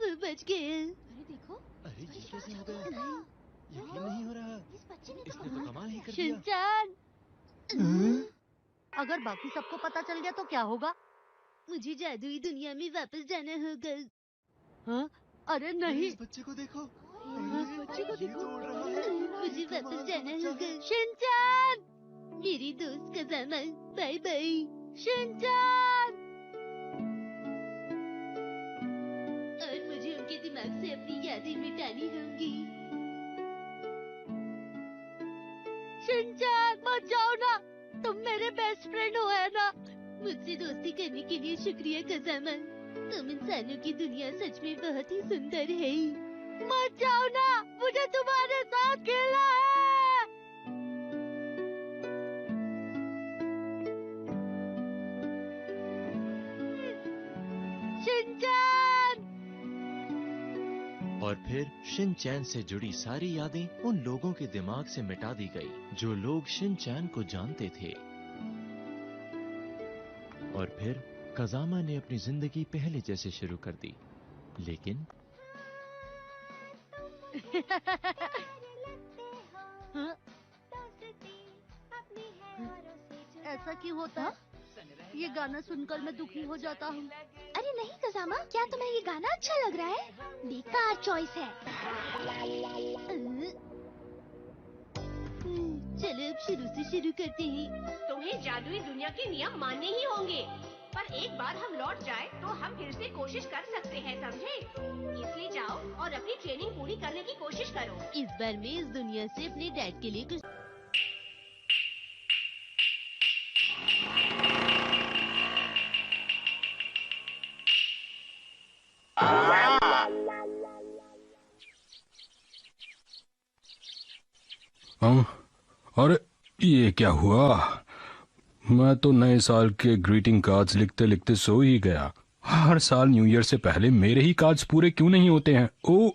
सब बच गए। अरे देखो, अरे ये कैसे हो गया? यकीन नहीं हो रहा। इसने तो कमाल ही कर दिया। शिनचैन, अगर बाकी सबको पता चल गया तो क्या होगा? मुझे जादुई दुनिया में वापस जाना होगा। हाँ? अरे नहीं। इस बच्चे को देखो। बच्चे को देखो। मुझे वापस जाना होगा। शिनचैन, मेरी दोस्त का सामान। Bye bye. शिनचैन। और मुझे उनके दिमाग से अपनी यादें मिटानी होंगी। शिनचैन, मत जाओ ना, तुम मेरे बेस्ट फ्रेंड हो, है ना? मुझसे दोस्ती करने के लिए शुक्रिया कज़ामा। तुम इंसानों की दुनिया सच में बहुत ही सुंदर है। मत जाओ ना, मुझे तुम्हारे साथ खेलना है। शिनचैन। और फिर शिनचैन से जुड़ी सारी यादें उन लोगों के दिमाग से मिटा दी गई जो लोग शिनचैन को जानते थे। और फिर कज़ामा ने अपनी जिंदगी पहले जैसे शुरू कर दी, लेकिन ऐसा क्यों होता है? ये गाना सुनकर मैं दुखी हो जाता हूँ। अरे नहीं कज़ामा, क्या तुम्हें ये गाना अच्छा लग रहा है? बेकार चॉइस है। चलो अब शुरू से शुरू करते हैं। तुम्हें जादुई दुनिया के नियम मानने ही होंगे, पर एक बार हम लौट जाए तो हम फिर से कोशिश कर सकते हैं, समझे? इसलिए जाओ और अपनी ट्रेनिंग पूरी करने की कोशिश करो। इस बार मैं इस दुनिया से अपने डैड के लिए कुछ अरे ये क्या हुआ? मैं तो नए साल के ग्रीटिंग कार्ड्स लिखते लिखते सो ही गया। हर साल न्यू ईयर से पहले मेरे ही कार्ड्स पूरे क्यों नहीं होते हैं? ओ,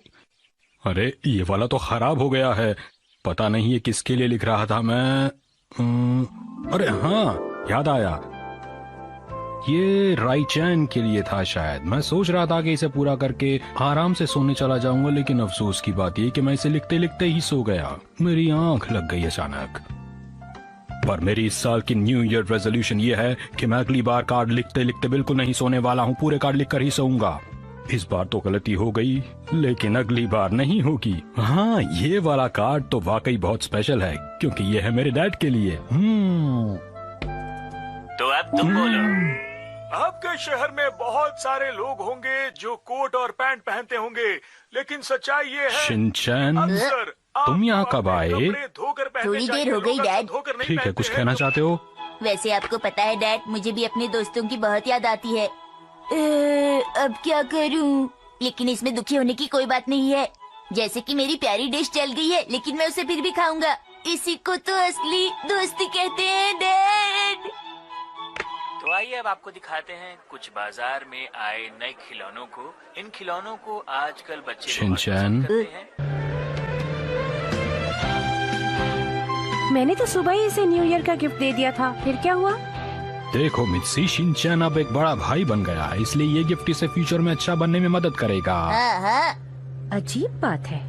अरे ये वाला तो खराब हो गया है। पता नहीं ये किसके लिए लिख रहा था मैं। अरे हाँ, याद आया, ये राइचैन के लिए था शायद। मैं सोच रहा था कि इसे पूरा करके आराम से सोने चला जाऊंगा, लेकिन अफसोस की बात यह कि मैं इसे लिखते लिखते ही सो गया। मेरी आंख लग गई अचानक। पर मेरी इस साल की न्यू ईयर रेजोल्यूशन ये है कि मैं अगली बार कार्ड लिखते लिखते बिल्कुल नहीं सोने वाला हूँ, पूरे कार्ड लिखकर ही सोऊंगा। इस बार तो गलती हो गई, लेकिन अगली बार नहीं होगी। हाँ, ये वाला कार्ड तो वाकई बहुत स्पेशल है, क्योंकि ये है मेरे डैड के लिए। तो अब तुम बोलो, आपके शहर में बहुत सारे लोग होंगे जो कोट और पैंट पहनते होंगे, लेकिन सच्चाई ये है शिनचैन, अक्सर तुम यहाँ कब आए? थोड़ी देर हो गई डैड। ठीक है, कुछ कहना चाहते हो? वैसे आपको पता है डैड, मुझे भी अपने दोस्तों की बहुत याद आती है। अब क्या करूं? लेकिन इसमें दुखी होने की कोई बात नहीं है। जैसे कि मेरी प्यारी डिश जल गई है, लेकिन मैं उसे फिर भी खाऊंगा। इसी को तो असली दोस्ती कहते हैं डैड। तो आइए अब आपको दिखाते हैं कुछ बाजार में आए नए खिलौनों को। इन खिलौनों को आजकल बच्चे शिनचैन, मैंने तो सुबह ही इसे न्यू ईयर का गिफ्ट दे दिया था, फिर क्या हुआ? देखो मित्सी, शिनचैन अब एक बड़ा भाई बन गया है, इसलिए ये गिफ्ट इसे फ्यूचर में अच्छा बनने में मदद करेगा। अजीब बात है।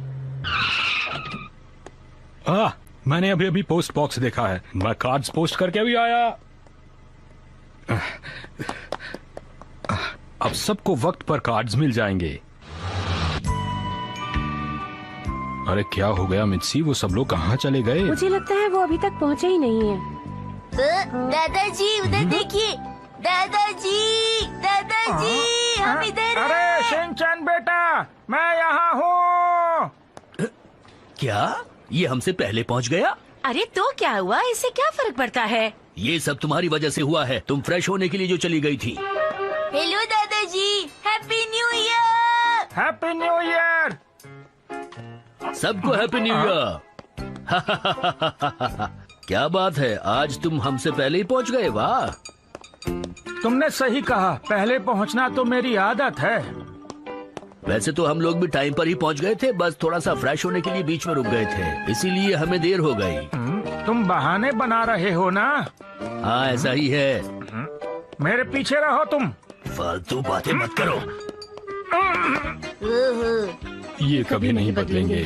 मैंने अभी अभी पोस्ट बॉक्स देखा है, मैं कार्ड्स पोस्ट करके अभी आया। अब सबको वक्त पर कार्ड्स मिल जाएंगे। अरे क्या हो गया मित्सी, वो सब लोग कहाँ चले गए? मुझे लगता है वो अभी तक पहुँचे ही नहीं है। दादाजी उधर देखिए। दादाजी, दादाजी, हम इधर। अरे शिनचैन बेटा, मैं यहाँ हूँ। क्या ये हमसे पहले पहुँच गया? अरे तो क्या हुआ, इससे क्या फर्क पड़ता है? ये सब तुम्हारी वजह से हुआ है। तुम फ्रेश होने के लिए जो चली गई थी। हेलो दादाजी, happy new year. Happy new year. सबको हैप्पी न्यू ईयर। क्या बात है, आज तुम हमसे पहले ही पहुंच गए। वाह, तुमने सही कहा, पहले पहुंचना तो मेरी आदत है। वैसे तो हम लोग भी टाइम पर ही पहुंच गए थे, बस थोड़ा सा फ्रेश होने के लिए बीच में रुक गए थे, इसीलिए हमें देर हो गई। तुम बहाने बना रहे हो ना? हाँ ऐसा ही है। मेरे पीछे रहो तुम। फालतू बातें मत करो। ये कभी नहीं बदलेंगे।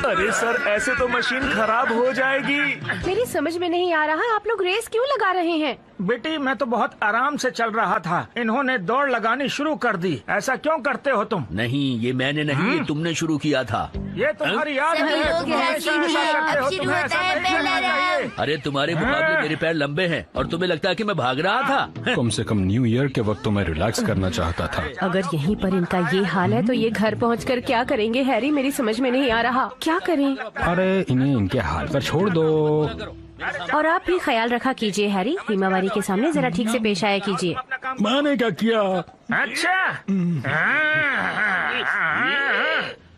अरे सर, ऐसे तो मशीन खराब हो जाएगी। मेरी समझ में नहीं आ रहा, आप लोग रेस क्यों लगा रहे हैं? बेटी मैं तो बहुत आराम से चल रहा था, इन्होंने दौड़ लगानी शुरू कर दी। ऐसा क्यों करते हो तुम? नहीं, ये मैंने नहीं, ये तुमने शुरू किया था। ये तुम्हारी याद है, तुम हमेशा ऐसा करते हो, तुम्हें ऐसा नहीं करना चाहिए। अरे तुम्हारे मुकाबले मेरे पैर लंबे हैं और तुम्हें लगता है कि मैं भाग रहा था? कम से कम न्यू ईयर के वक्त तो मैं रिलैक्स करना चाहता था। अगर यहीं पर इनका ये हाल है तो ये घर पहुंचकर क्या करेंगे हैरी? मेरी समझ में नहीं आ रहा, क्या करें? अरे इन्हें इनके हाल पर छोड़ दो। और आप भी ख्याल रखा कीजिए हैरी, हिमावारी के सामने जरा ठीक से पेश आया कीजिए। मैंने क्या किया? अच्छा,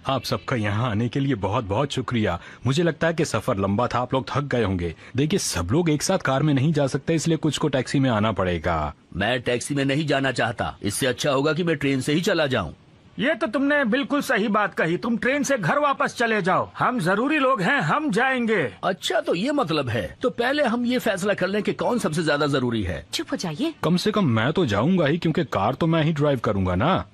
आप सबका यहाँ आने के लिए बहुत बहुत शुक्रिया। मुझे लगता है कि सफर लंबा था, आप लोग थक गए होंगे। देखिए सब लोग एक साथ कार में नहीं जा सकते, इसलिए कुछ को टैक्सी में आना पड़ेगा। मैं टैक्सी में नहीं जाना चाहता, इससे अच्छा होगा कि मैं ट्रेन से ही चला जाऊँ। ये तो तुमने बिल्कुल सही बात कही, तुम ट्रेन से घर वापस चले जाओ। हम जरूरी लोग हैं, हम जाएंगे। अच्छा तो ये मतलब है, तो पहले हम ये फैसला कर लें कि कौन सबसे ज्यादा जरूरी है। चुप हो जाइए। कम से कम मैं तो जाऊंगा ही, क्योंकि कार तो मैं ही ड्राइव करूंगा ना।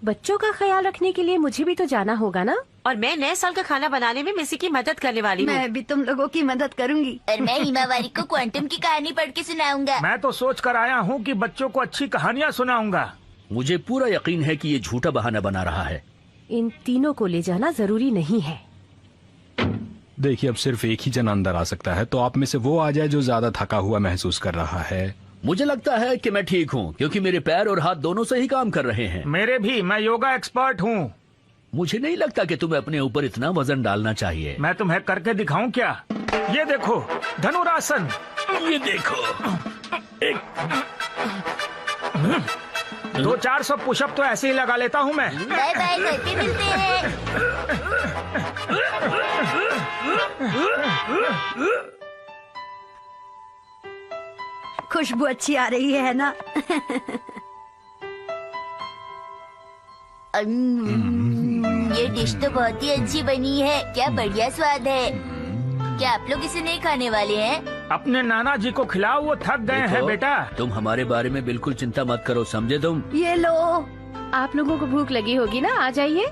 बच्चों का ख्याल रखने के लिए मुझे भी तो जाना होगा ना। और मैं नए साल का खाना बनाने में मिसी की मदद करने वाली हूँ। मैं भी तुम लोगों की मदद करूंगी। और मैं हिमावारी को क्वांटम की कहानी पढ़ के सुनाऊंगा। मैं तो सोच कर आया हूँ कि बच्चों को अच्छी कहानियाँ सुनाऊंगा। मुझे पूरा यकीन है कि ये झूठा बहाना बना रहा है। इन तीनों को ले जाना जरूरी नहीं है। देखिए अब सिर्फ एक ही जना अंदर आ सकता है, तो आप में से वो आ जाए जो ज्यादा थका हुआ महसूस कर रहा है। मुझे लगता है कि मैं ठीक हूँ, क्योंकि मेरे पैर और हाथ दोनों से ही काम कर रहे हैं। मेरे भी, मैं योगा एक्सपर्ट हूँ। मुझे नहीं लगता कि तुम्हें अपने ऊपर इतना वजन डालना चाहिए। मैं तुम्हें करके दिखाऊं क्या? ये देखो, धनुरासन। ये देखो, 200-400 पुशअप तो ऐसे ही लगा लेता हूँ मैं। बाय बाय, करके मिलते हैं। खुशबू अच्छी आ रही है ना? ये डिश तो बहुत ही अच्छी बनी है, क्या बढ़िया स्वाद है। क्या आप लोग इसे नहीं खाने वाले हैं? अपने नाना जी को खिलाओ, वो थक गए हैं बेटा। तुम हमारे बारे में बिल्कुल चिंता मत करो, समझे तुम? ये लो। आप लोगों को भूख लगी होगी ना, आ जाइए।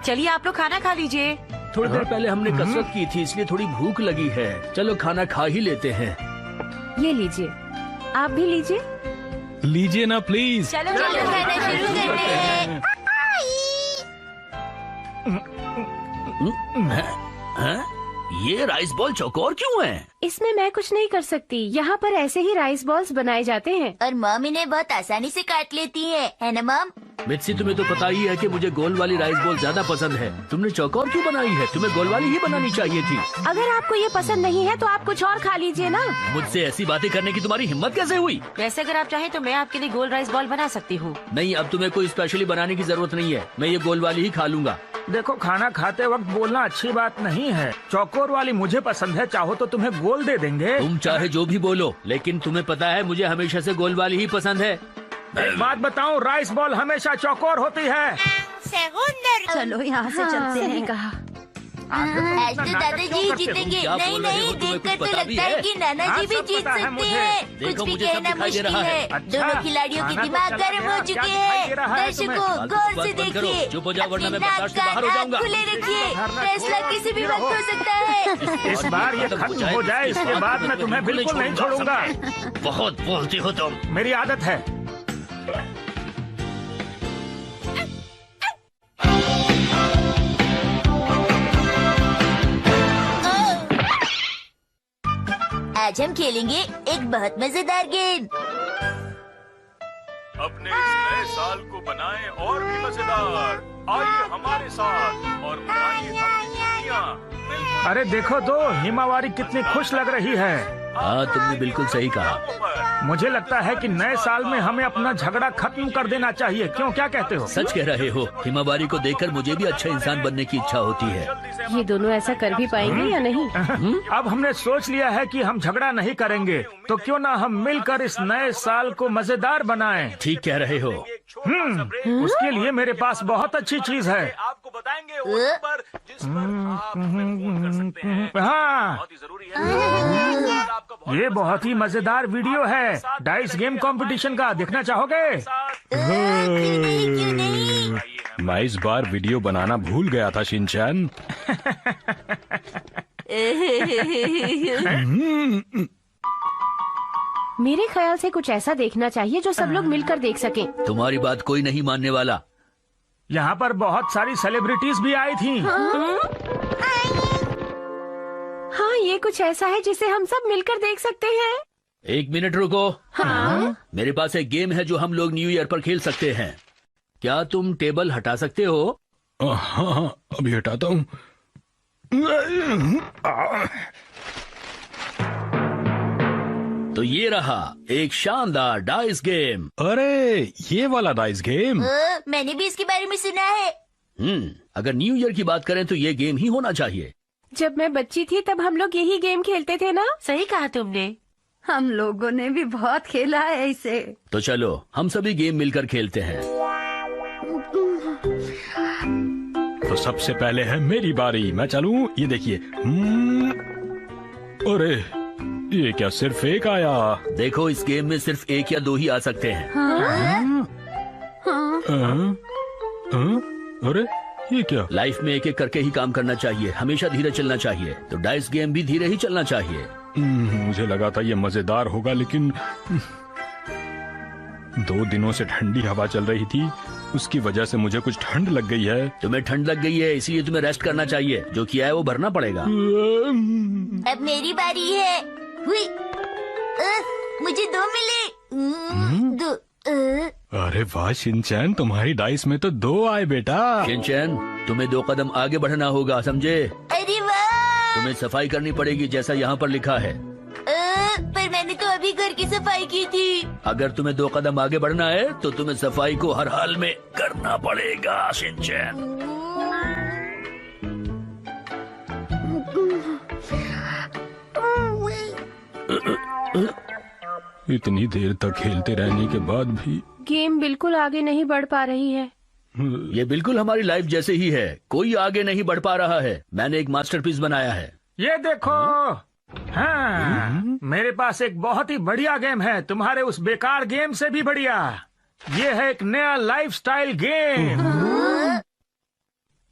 चलिए आप लोग खाना खा लीजिए। थोड़ी देर पहले हमने कसरत की थी, इसलिए थोड़ी भूख लगी है। चलो खाना खा ही लेते हैं। ये लीजिए, आप भी लीजिए। लीजिए ना प्लीज। चलो चलो खाना शुरू करते हैं। ये राइस बॉल चौकोर क्यों है? इसमें मैं कुछ नहीं कर सकती। यहाँ पर ऐसे ही राइस बॉल्स बनाए जाते हैं। और मॉम इन्हें बहुत आसानी से काट लेती है ना मॉम? मित्सी, तुम्हें तो पता ही है कि मुझे गोल वाली राइस बॉल ज्यादा पसंद है। तुमने चौकोर क्यों बनाई है? तुम्हें गोल वाली ही बनानी चाहिए थी। अगर आपको ये पसंद नहीं है तो आप कुछ और खा लीजिए ना। मुझसे ऐसी बातें करने की तुम्हारी हिम्मत कैसे हुई? वैसे अगर आप चाहें तो मैं आपके लिए गोल राइस बॉल बना सकती हूँ। नहीं, अब तुम्हें कोई स्पेशली बनाने की जरूरत नहीं है। मैं ये गोल वाली ही खा लूंगा। देखो, खाना खाते वक्त बोलना अच्छी बात नहीं है। चौकोर वाली मुझे पसंद है, चाहो तो तुम्हें गोल दे देंगे। तुम चाहे जो भी बोलो, लेकिन तुम्हें पता है मुझे हमेशा से गोल वाली ही पसंद है। एक बात बताऊं, राइस बॉल हमेशा चौकोर होती है। चलो यहाँ से चलते हैं। कहा आज तो दादाजी ही जीतेंगे। नहीं नहीं, देखकर तो लगता है कि नाना जी भी जीत सकते हैं। कुछ भी कहना मुश्किल है। दोनों खिलाड़ियों के दिमाग गर्म हो चुके हैं। दर्शकों, गौर से देखिए, अपने नाक कान खुले रखिए। फैसला किसी भी वक्त हो सकता है। इस बार ये खत्म हो जाए, इसके बाद मैं तुम्हें बिल्कुल नहीं छोड़ूंगा। बहुत बोलती हो तुम। मेरी आदत है। आज हम खेलेंगे एक बहुत मजेदार गेम। अपने इस नए साल को बनाएं और भी मजेदार। आइए हमारे साथ और मनाइए अपनी छुट्टियां। अरे देखो तो, हिमावारी कितनी खुश लग रही है। हाँ, तुमने बिल्कुल सही कहा। मुझे लगता है कि नए साल में हमें अपना झगड़ा खत्म कर देना चाहिए। क्यों, क्या कहते हो? सच कह रहे हो। हिमावारी को देखकर मुझे भी अच्छा इंसान बनने की इच्छा होती है। ये दोनों ऐसा कर भी पाएंगे या नहीं? अब हमने सोच लिया है कि हम झगड़ा नहीं करेंगे, तो क्यों ना हम मिलकर इस नए साल को मजेदार बनाएं। ठीक कह रहे हो। उसके लिए मेरे पास बहुत अच्छी चीज है। आपको बताएंगे उस पर जिस पर हाँ, ये बहुत ही मजेदार वीडियो है डाइस गेम कंपटीशन का। देखना चाहोगे? क्यों नहीं? मैं इस बार वीडियो बनाना भूल गया था, शिनचैन। मेरे ख्याल से कुछ ऐसा देखना चाहिए जो सब लोग मिलकर देख सकें। तुम्हारी बात कोई नहीं मानने वाला। यहाँ पर बहुत सारी सेलिब्रिटीज भी आई थी। हाँ, ये कुछ ऐसा है जिसे हम सब मिलकर देख सकते हैं। एक मिनट रुको। मेरे पास एक गेम है जो हम लोग न्यू ईयर पर खेल सकते हैं। क्या तुम टेबल हटा सकते हो? हाँ, अभी हटाता हूँ। तो ये रहा एक शानदार डाइस गेम। अरे, ये वाला डाइस गेम। मैंने भी इसके बारे में सुना है। अगर न्यू ईयर की बात करें तो ये गेम ही होना चाहिए। जब मैं बच्ची थी तब हम लोग यही गेम खेलते थे ना? सही कहा तुमने। हम लोगों ने भी बहुत खेला है इसे। तो चलो हम सभी गेम मिलकर खेलते हैं। तो सबसे पहले है मेरी बारी। मैं चलूं? ये देखिए। अरे, ये क्या सिर्फ एक आया? देखो, इस गेम में सिर्फ एक या दो ही आ सकते हैं। अरे, ये क्या? लाइफ में एक एक करके ही काम करना चाहिए। हमेशा धीरे चलना चाहिए। तो डाइस गेम भी धीरे ही चलना चाहिए। मुझे लगा था ये मजेदार होगा, लेकिन 2 दिनों से ठंडी हवा चल रही थी, उसकी वजह से मुझे कुछ ठंड लग गई है। तुम्हें ठंड लग गई है, इसलिए तुम्हें रेस्ट करना चाहिए। जो किया है वो भरना पड़ेगा। अब मेरी बारी है। हुई। मुझे 2 मिले। 2। अरे वाह शिनचैन, तुम्हारी डाइस में तो 2 आए बेटा। शिनचैन, तुम्हें 2 कदम आगे बढ़ना होगा, समझे? अरे वाह! तुम्हें सफाई करनी पड़ेगी जैसा यहाँ पर लिखा है। पर मैंने तो अभी घर की सफाई की थी। अगर तुम्हें 2 कदम आगे बढ़ना है तो तुम्हें सफाई को हर हाल में करना पड़ेगा, शिनचैन। इतनी देर तक खेलते रहने के बाद भी गेम बिल्कुल आगे नहीं बढ़ पा रही है। ये बिल्कुल हमारी लाइफ जैसे ही है। कोई आगे नहीं बढ़ पा रहा है। मैंने एक मास्टरपीस बनाया है। ये देखो। हाँ, मेरे पास एक बहुत ही बढ़िया गेम है, तुम्हारे उस बेकार गेम से भी बढ़िया। ये है एक नया लाइफस्टाइल गेम।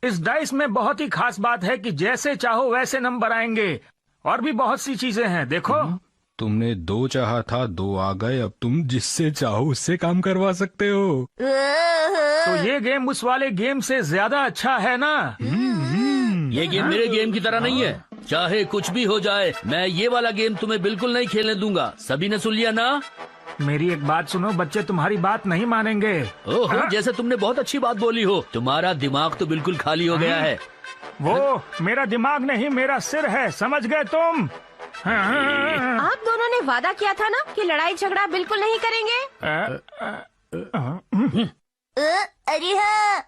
इस डाइस में बहुत ही खास बात है कि जैसे चाहो वैसे नंबर आएंगे, और भी बहुत सी चीजें हैं। देखो, तुमने 2 चाहा था, 2 आ गए। अब तुम जिससे चाहो उससे काम करवा सकते हो। तो ये गेम उस वाले गेम से ज्यादा अच्छा है ना? ये गेम मेरे गेम की तरह नहीं है। चाहे कुछ भी हो जाए, मैं ये वाला गेम तुम्हें बिल्कुल नहीं खेलने दूंगा। सभी ने सुन लिया ना? मेरी एक बात सुनो, बच्चे तुम्हारी बात नहीं मानेंगे। ओहो, जैसे तुमने बहुत अच्छी बात बोली हो। तुम्हारा दिमाग तो बिल्कुल खाली हो गया है। वो मेरा दिमाग नहीं, मेरा सिर है, समझ गए तुम? आप दोनों ने वादा किया था ना कि लड़ाई झगड़ा बिल्कुल नहीं करेंगे। अरे हाँ।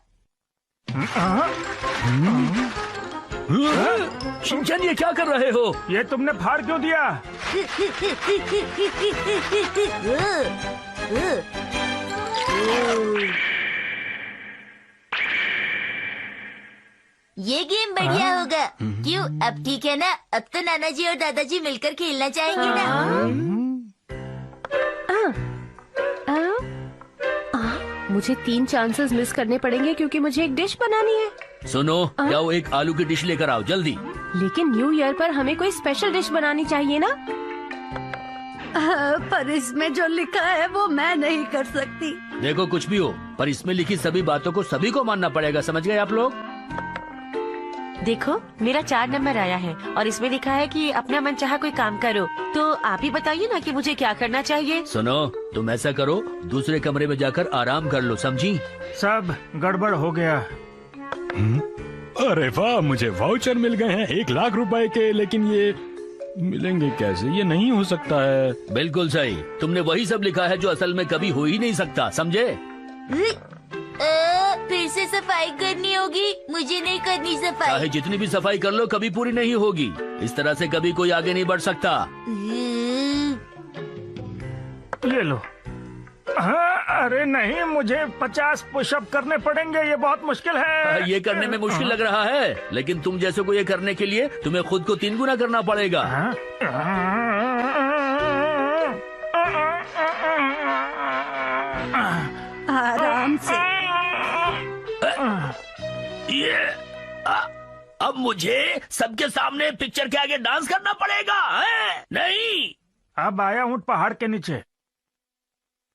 शिनचैन, ये क्या कर रहे हो? ये तुमने फाड़ क्यों दिया? ये गेम बढ़िया होगा। क्यों? अब ठीक है ना? अब तो नाना जी और दादाजी मिलकर खेलना चाहेंगे ना? मुझे 3 चांसेस मिस करने पड़ेंगे क्योंकि मुझे एक डिश बनानी है। सुनो, जाओ एक आलू की डिश लेकर आओ जल्दी। लेकिन न्यू ईयर पर हमें कोई स्पेशल डिश बनानी चाहिए ना। पर इसमें जो लिखा है वो मैं नहीं कर सकती। देखो, कुछ भी हो, पर इसमें लिखी सभी बातों को सभी को मानना पड़ेगा। समझ गए आप लोग? देखो, मेरा 4 नंबर आया है और इसमें लिखा है कि अपना मन चाहा कोई काम करो। तो आप ही बताइए ना कि मुझे क्या करना चाहिए। सुनो, तुम ऐसा करो, दूसरे कमरे में जाकर आराम कर लो, समझी? सब गड़बड़ हो गया। अरे वाह, मुझे वाउचर मिल गए हैं 1 लाख रुपए के। लेकिन ये मिलेंगे कैसे? ये नहीं हो सकता है। बिल्कुल सही, तुमने वही सब लिखा है जो असल में कभी हो ही नहीं सकता, समझे? फिर से सफाई करनी होगी। मुझे नहीं करनी सफाई। चाहे जितनी भी सफाई कर लो, कभी पूरी नहीं होगी। इस तरह से कभी कोई आगे नहीं बढ़ सकता। ये लो। अरे नहीं, मुझे 50 पुशअप करने पड़ेंगे। ये बहुत मुश्किल है। ये करने में मुश्किल लग रहा है, लेकिन तुम जैसे को ये करने के लिए तुम्हें खुद को 3 गुना करना पड़ेगा। आराम से। अब मुझे सबके सामने पिक्चर के आगे डांस करना पड़ेगा, है? नहीं। अब आया ऊंट पहाड़ के नीचे।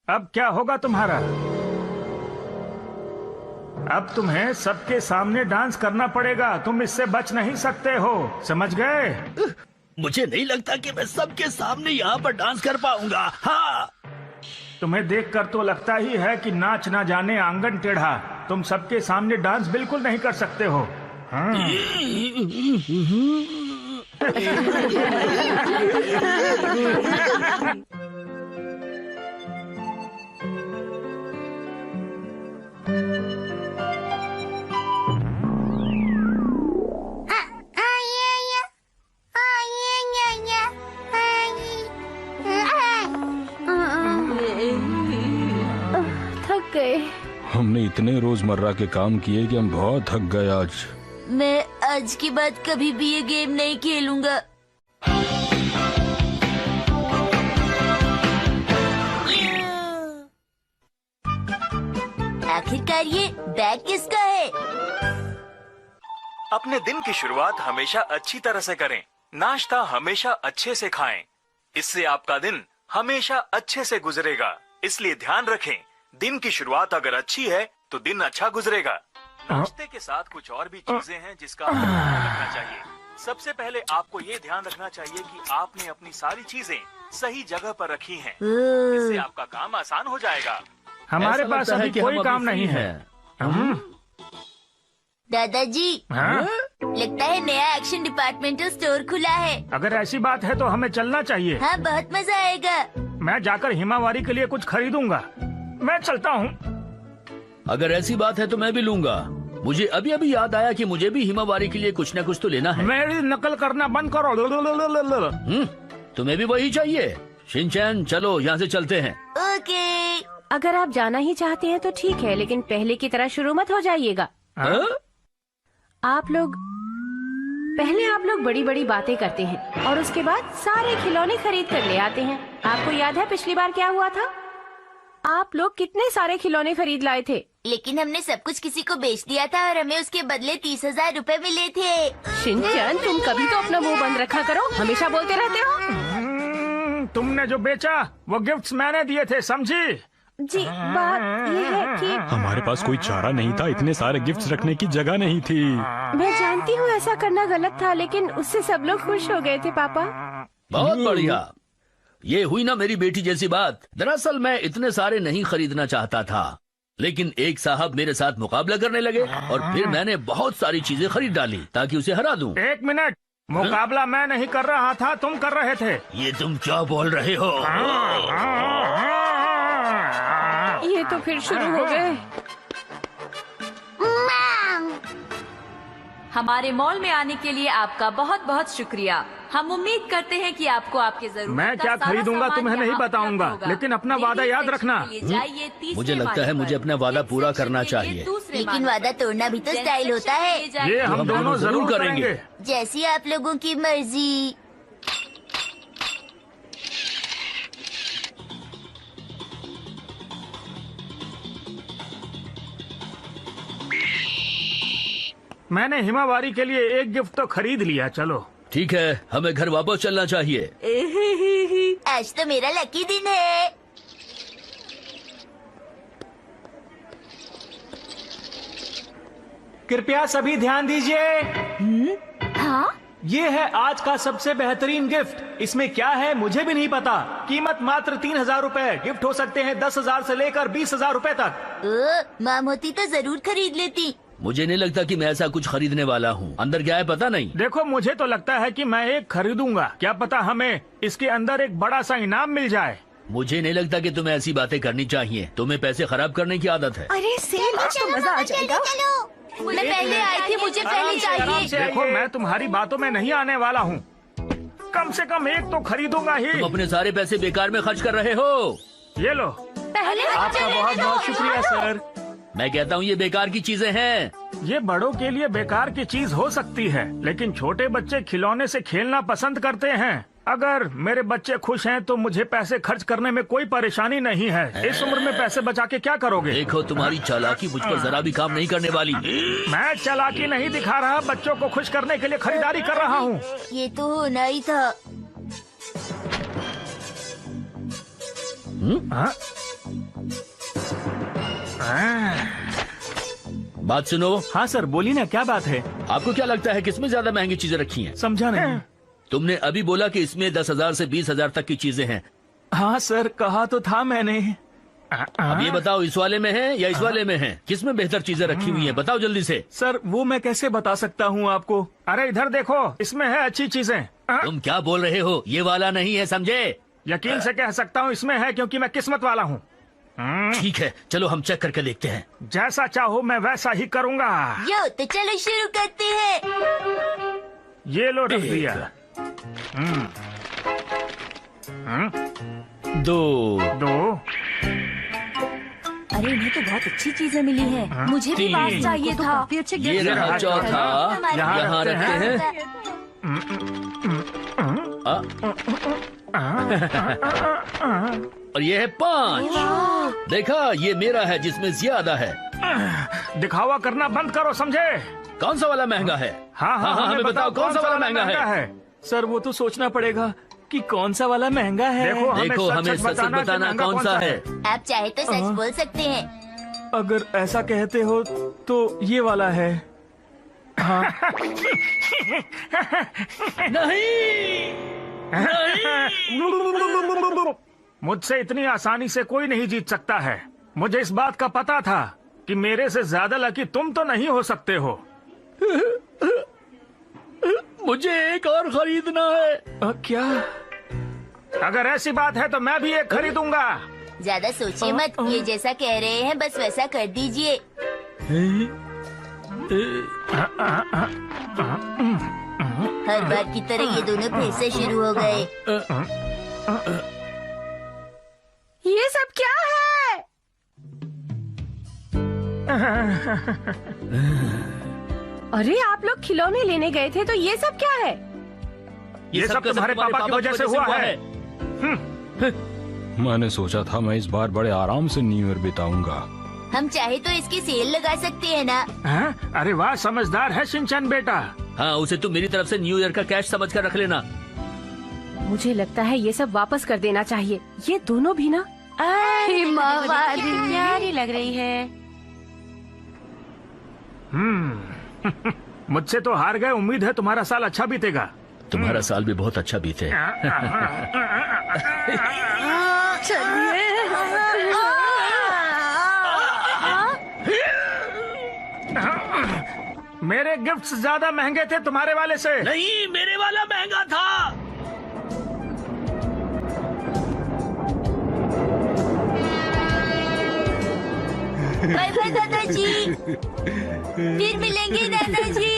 अब क्या होगा तुम्हारा? अब तुम्हें सबके सामने डांस करना पड़ेगा। तुम इससे बच नहीं सकते हो, समझ गए? मुझे नहीं लगता कि मैं सबके सामने यहाँ पर डांस कर पाऊंगा। हाँ, तुम्हें देखकर तो लगता ही है कि नाच ना जाने आंगन टेढ़ा। तुम सबके सामने डांस बिल्कुल नहीं कर सकते हो। हाँ। थक गए। हमने इतने रोजमर्रा के काम किए कि हम बहुत थक गए आज। मैं आज के बाद कभी भी ये गेम नहीं खेलूंगा। आखिरकार ये बैग किसका है? अपने दिन की शुरुआत हमेशा अच्छी तरह से करें। नाश्ता हमेशा अच्छे से खाएं। इससे आपका दिन हमेशा अच्छे से गुजरेगा। इसलिए ध्यान रखें, दिन की शुरुआत अगर अच्छी है तो दिन अच्छा गुजरेगा। नाश्ते के साथ कुछ और भी चीजें हैं जिसका आपको ध्यान रखना चाहिए। सबसे पहले आपको ये ध्यान रखना चाहिए कि आपने अपनी सारी चीजें सही जगह पर रखी हैं। इससे आपका काम आसान हो जाएगा। हमारे पास अभी कोई काम नहीं है। दादाजी, लगता है नया एक्शन डिपार्टमेंटल स्टोर खुला है। अगर ऐसी बात है तो हमें चलना चाहिए। हाँ, बहुत मजा आएगा। मैं जाकर हिमावारी के लिए कुछ खरीदूंगा। मैं चलता हूँ। अगर ऐसी बात है तो मैं भी लूंगा। मुझे अभी अभी याद आया कि मुझे भी हिमावारी के लिए कुछ न कुछ तो लेना है। मेरी नकल करना बंद करो। तुम्हें भी वही चाहिए? शिनचैन, चलो यहाँ से चलते हैं। ओके। अगर आप जाना ही चाहते हैं तो ठीक है, लेकिन पहले की तरह शुरू मत हो जाइएगा। आप लोग बड़ी बड़ी बातें करते हैं और उसके बाद सारे खिलौने खरीद कर ले आते हैं। आपको याद है पिछली बार क्या हुआ था? आप लोग कितने सारे खिलौने खरीद लाए थे। लेकिन हमने सब कुछ किसी को बेच दिया था और हमें उसके बदले 30,000 रुपए मिले थे। शिनचैन, तुम कभी तो अपना मुंह बंद रखा करो, हमेशा बोलते रहते हो। तुमने जो बेचा वो गिफ्ट्स मैंने दिए थे, समझी? जी बात ये है कि हमारे पास कोई चारा नहीं था, इतने सारे गिफ्ट्स रखने की जगह नहीं थी। मैं जानती हूँ ऐसा करना गलत था, लेकिन उससे सब लोग खुश हो गए थे पापा। बहुत बढ़िया, ये हुई ना मेरी बेटी जैसी बात। दरअसल मैं इतने सारे नहीं खरीदना चाहता था, लेकिन एक साहब मेरे साथ मुकाबला करने लगे और फिर मैंने बहुत सारी चीजें खरीद डाली ताकि उसे हरा दूं। एक मिनट, मुकाबला मैं नहीं कर रहा था, तुम कर रहे थे। ये तुम क्या बोल रहे हो? ये तो फिर शुरू हो गए। हमारे मॉल में आने के लिए आपका बहुत बहुत शुक्रिया। हम उम्मीद करते हैं कि आपको आपके जरूरत मैं क्या खरीदूंगा तुम्हें नहीं बताऊंगा, लेकिन अपना वादा याद रखना। मुझे लगता है मुझे अपना वादा पूरा करना चाहिए। लेकिन वादा तोड़ना भी तो स्टाइल होता है। ये हम दोनों जरूर करेंगे। जैसी आप लोगों की मर्जी। मैंने हिमावारी के लिए एक गिफ्ट तो खरीद लिया। चलो ठीक है, हमें घर वापस चलना चाहिए। आज तो मेरा लकी दिन है। कृपया सभी ध्यान दीजिए। हाँ? ये है आज का सबसे बेहतरीन गिफ्ट। इसमें क्या है मुझे भी नहीं पता। कीमत मात्र 3000 रूपए। गिफ्ट हो सकते हैं 10,000 से लेकर 20,000 रूपए तक। माम होती तो जरूर खरीद लेती। मुझे नहीं लगता कि मैं ऐसा कुछ खरीदने वाला हूँ। अंदर क्या है पता नहीं। देखो मुझे तो लगता है कि मैं एक खरीदूंगा। क्या पता हमें इसके अंदर एक बड़ा सा इनाम मिल जाए। मुझे नहीं लगता कि तुम्हें ऐसी बातें करनी चाहिए। तुम्हें पैसे खराब करने की आदत है। अरे सेल आज तो मजा आ जाएगा। मैं पहले आई थी, मुझे पहले चाहिए। देखो मैं तुम्हारी बातों में नहीं आने वाला हूँ। कम से कम एक तो खरीदूंगा ही। तुम अपने सारे पैसे बेकार में खर्च कर रहे हो। ये लो। पहले आपका बहुत बहुत शुक्रिया सर। मैं कहता हूँ ये बेकार की चीजें हैं। ये बड़ों के लिए बेकार की चीज हो सकती है, लेकिन छोटे बच्चे खिलौने से खेलना पसंद करते हैं। अगर मेरे बच्चे खुश हैं तो मुझे पैसे खर्च करने में कोई परेशानी नहीं है। इस उम्र में पैसे बचा के क्या करोगे? देखो तुम्हारी चालाकी मुझ पर जरा भी काम नहीं करने वाली। मैं चालाकी नहीं दिखा रहा, बच्चों को खुश करने के लिए खरीदारी कर रहा हूँ। ये तो होना ही था। बात सुनो। हाँ सर बोली ना, क्या बात है? आपको क्या लगता है किसमें ज्यादा महंगी चीजें रखी हैं? समझा नहीं। तुमने अभी बोला कि इसमें 10,000 से 20,000 तक की चीजें हैं। हाँ सर कहा तो था मैंने। अब ये बताओ इस वाले में है या इस वाले में है? किसमें बेहतर चीजें रखी हुई हैं? बताओ जल्दी से। सर वो मैं कैसे बता सकता हूँ आपको? अरे इधर देखो, इसमें है अच्छी चीजें। तुम क्या बोल रहे हो? ये वाला नहीं है, समझे? यकीन से कह सकता हूँ इसमें है, क्योंकि मैं किस्मत वाला हूँ। ठीक है चलो हम चेक करके देखते हैं। जैसा चाहो मैं वैसा ही करूँगा। यो तो चलो शुरू करते हैं। ये लो रख दिया। दो। अरे इन्हें तो बहुत अच्छी चीजें मिली हैं। मुझे भी पास चाहिए था। ये रहा चौथा, यहाँ रखते हैं। और ये है 5। देखा, ये मेरा है जिसमें ज्यादा है। दिखावा करना बंद करो, समझे? कौन सा वाला महंगा है? हाँ, हमें बताओ कौन सा वाला महंगा है? सर वो तो सोचना पड़ेगा कि कौन सा वाला महंगा है। देखो हमें सच बताना कौन सा है। आप चाहे तो सच बोल सकते हैं। अगर ऐसा कहते हो तो ये वाला है। हाँ। मुझसे इतनी आसानी से कोई नहीं जीत सकता है। मुझे इस बात का पता था कि मेरे से ज्यादा लकी तुम तो नहीं हो सकते हो। मुझे एक और खरीदना है। क्या? अगर ऐसी बात है तो मैं भी एक खरीदूंगा। ज्यादा सोचिए मत, ये जैसा कह रहे हैं बस वैसा कर दीजिए। हर बार की तरह ये दोनों फिर से शुरू हो गए। ये सब क्या है? अरे आप लोग खिलौने लेने गए थे तो ये सब क्या है? ये सब तुम्हारे पापा की वजह से हुआ है। मैंने सोचा था मैं इस बार बड़े आराम से न्यू ईयर बिताऊंगा। हम चाहे तो इसकी सेल लगा सकते हैं ना? अरे वाह, समझदार है शिनचैन बेटा। हाँ, उसे तुम मेरी तरफ से न्यू ईयर का कैश समझ कर रख लेना। मुझे लगता है ये सब वापस कर देना चाहिए। ये दोनों भी ना हिमावारी। कितनी प्यारी लग रही है। मुझसे तो हार गए। उम्मीद है तुम्हारा साल अच्छा बीतेगा। तुम्हारा साल भी बहुत अच्छा बीते। चलिए। मेरे गिफ्ट्स ज्यादा महंगे थे तुम्हारे वाले से। नहीं, मेरे वाला महंगा था। बाय बाय दादाजी, फिर मिलेंगे दादाजी।